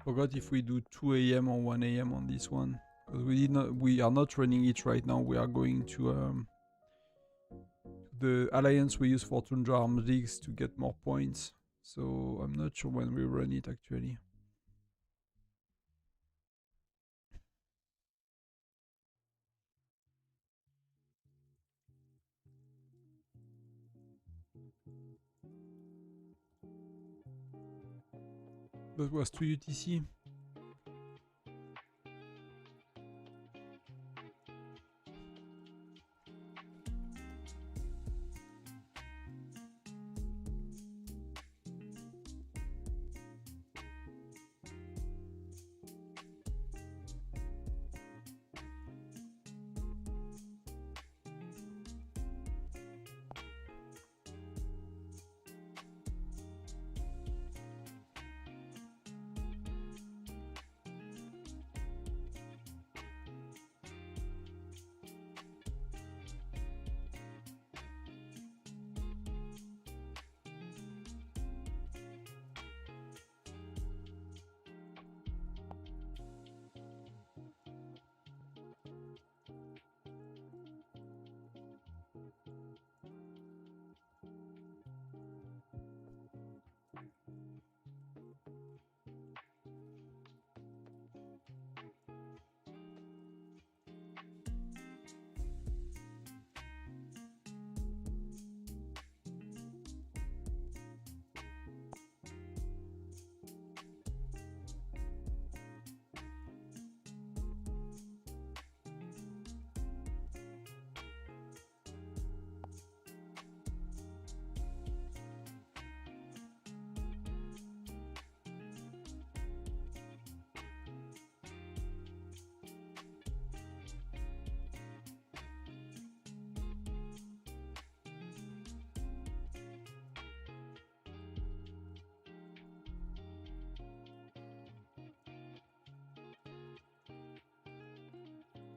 Forgot if we do 2 AM or 1 AM on this one, because we are not running it right now. We are going to the alliance we use for Tundra Arms Leagues to get more points. So I'm not sure when we run it actually. That was 2 UTC.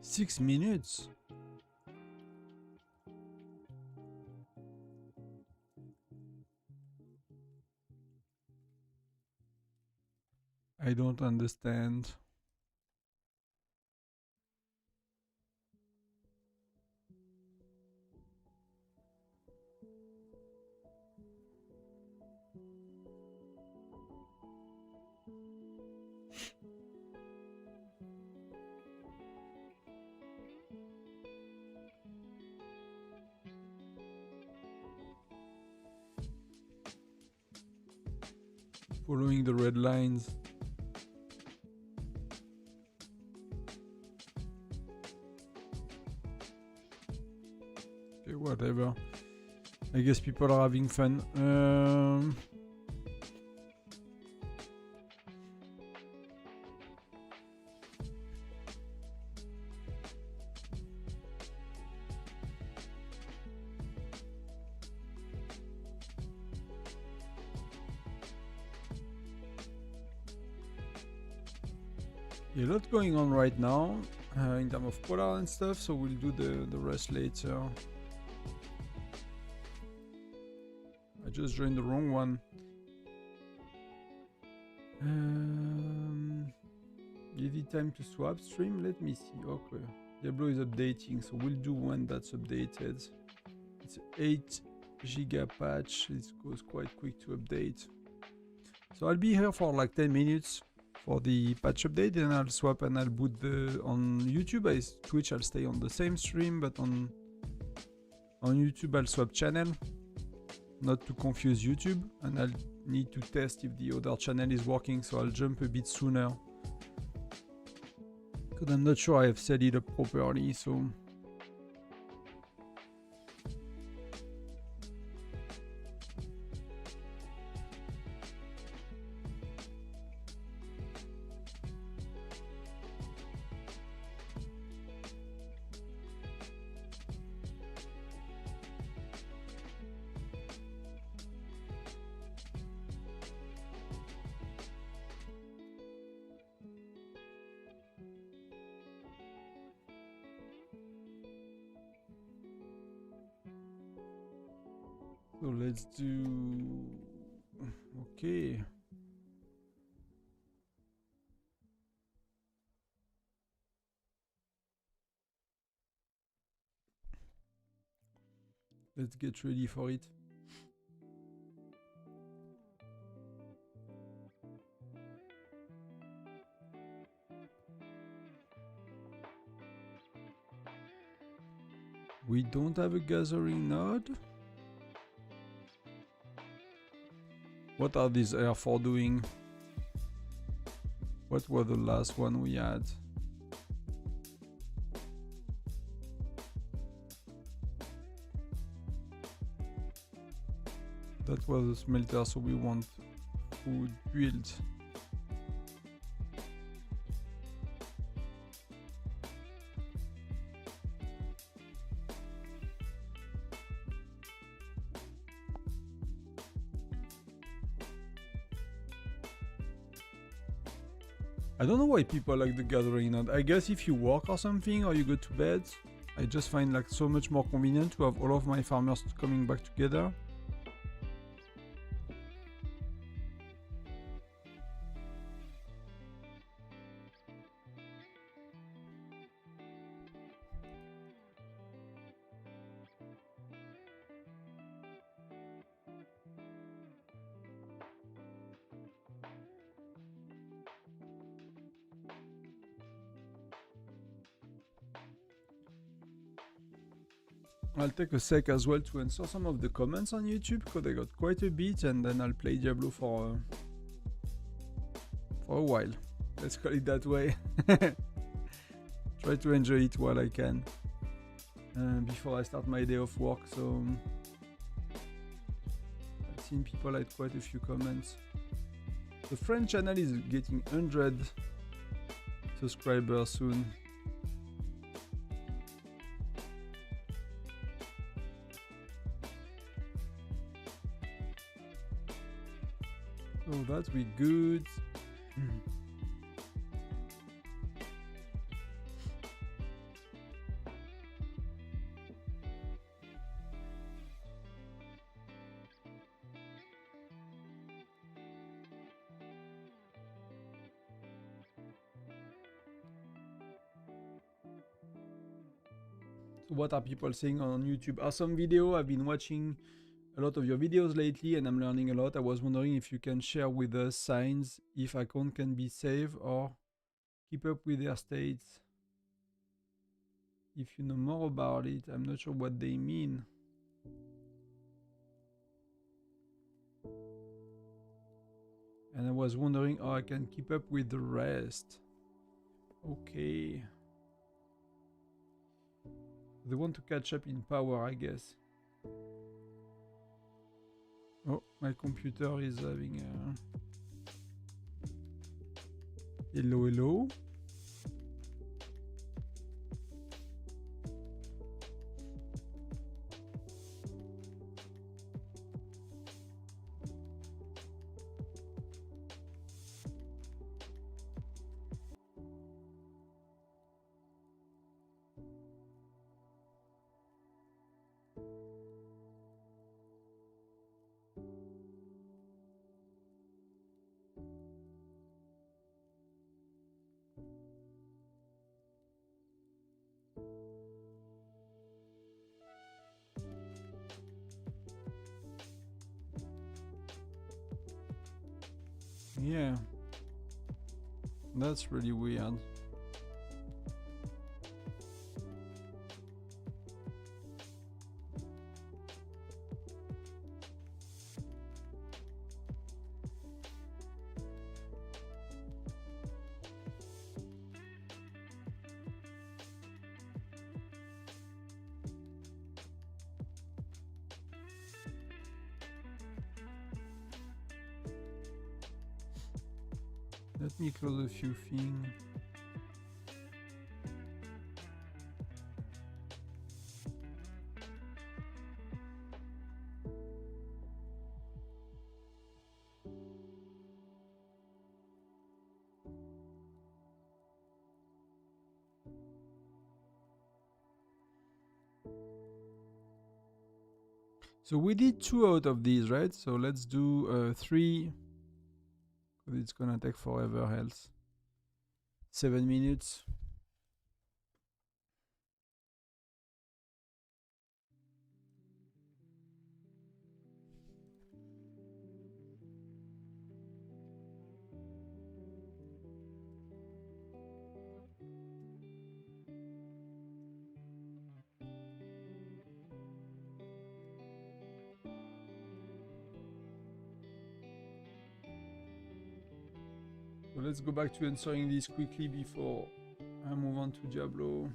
6 minutes. I don't understand. Following the red lines. Okay, whatever. I guess people are having fun. A lot going on right now in terms of polar and stuff, so we'll do the rest later. I just joined the wrong one. Give it time to swap stream. Let me see. Okay, Diablo is updating, so we'll do one that's updated. It's 8 giga patch. It goes quite quick to update. So I'll be here for like 10 minutes for the patch update, and I'll swap and I'll boot on YouTube. Twitch I'll stay on the same stream, but on YouTube I'll swap channel, not to confuse YouTube, and I'll need to test if the other channel is working, so I'll jump a bit sooner because I'm not sure I have set it up properly. So let's do... Okay. Let's get ready for it. We don't have a gathering node. What are these R4 doing? What was the last one we had? That was a smelter, so we want food build. I don't know why people like the gathering node. I guess if you work or something, or you go to bed, I just find like so much more convenient to have all of my farmers coming back together. I'll take a sec as well to answer some of the comments on YouTube, because I got quite a bit, and then I'll play Diablo for a while. Let's call it that way. Try to enjoy it while I can before I start my day of work. So I've seen people had quite a few comments. The French channel is getting 100 subscribers soon. So that will be good. So what are people saying on YouTube? Awesome video. I've been watching a lot of your videos lately and I'm learning a lot. I was wondering if you can share with us signs if account can be saved or keep up with their states. If you know more about it, I'm not sure what they mean. And I was wondering how I can keep up with the rest. Okay. They want to catch up in power, I guess. Oh, my computer is having a... Hello, hello. Yeah. That's really weird. Let me close a few things. So we did 2 out of these, right? So let's do 3. Because it's gonna take forever else. 7 minutes. So let's go back to answering this quickly before I move on to Diablo.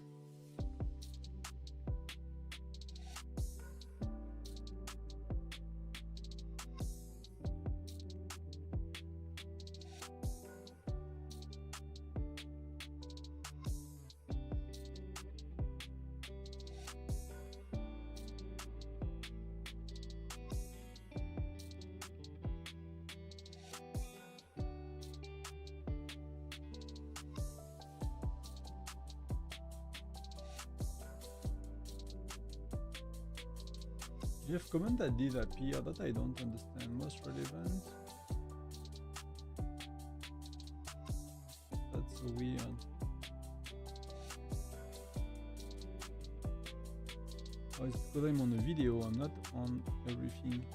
You have comment that disappear that I don't understand. Most relevant. That's so weird. Oh, it's because I'm on a video, I'm not on everything.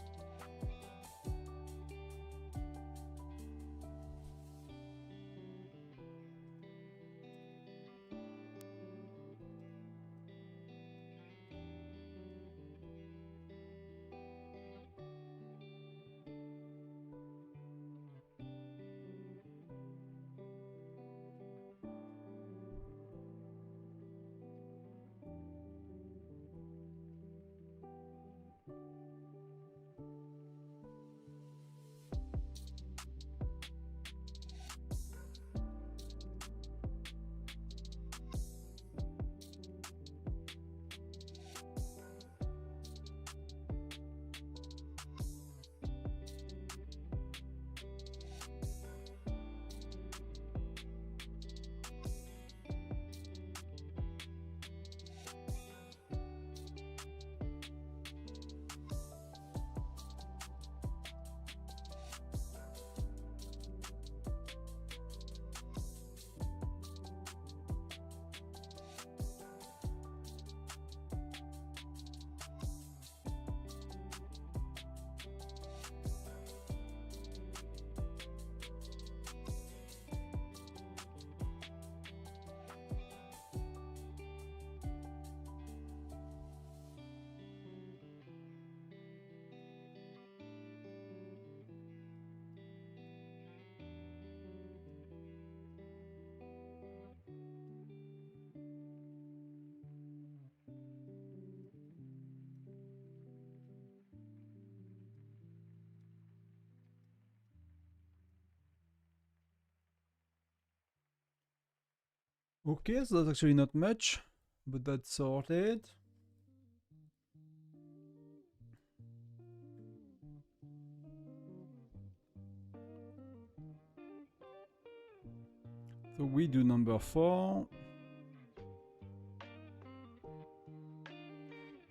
Okay, so that's actually not much, but that's sorted. So we do number 4.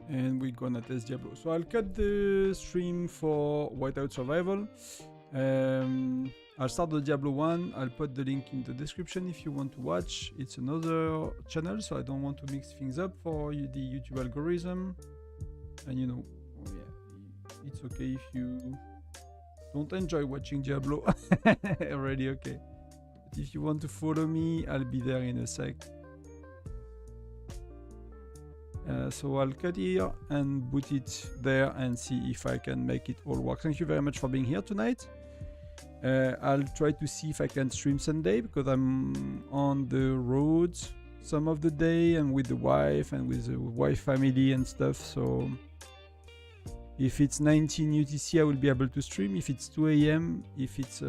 And we're gonna test Diablo. So I'll cut the stream for Whiteout Survival. I'll start the Diablo 1. I'll put the link in the description if you want to watch. It's another channel, so I don't want to mix things up for the YouTube algorithm. And you know, it's okay if you don't enjoy watching Diablo. Already okay. But if you want to follow me, I'll be there in a sec. So I'll cut here and put it there and see if I can make it all work. Thank you very much for being here tonight. I'll try to see if I can stream Sunday because I'm on the road some of the day and with the wife and with the wife family and stuff. So if it's 19 UTC, I will be able to stream. If it's 2 a.m., if it's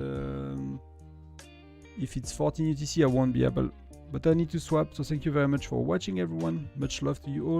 14 UTC, I won't be able. But I need to swap. So thank you very much for watching, everyone. Much love to you all.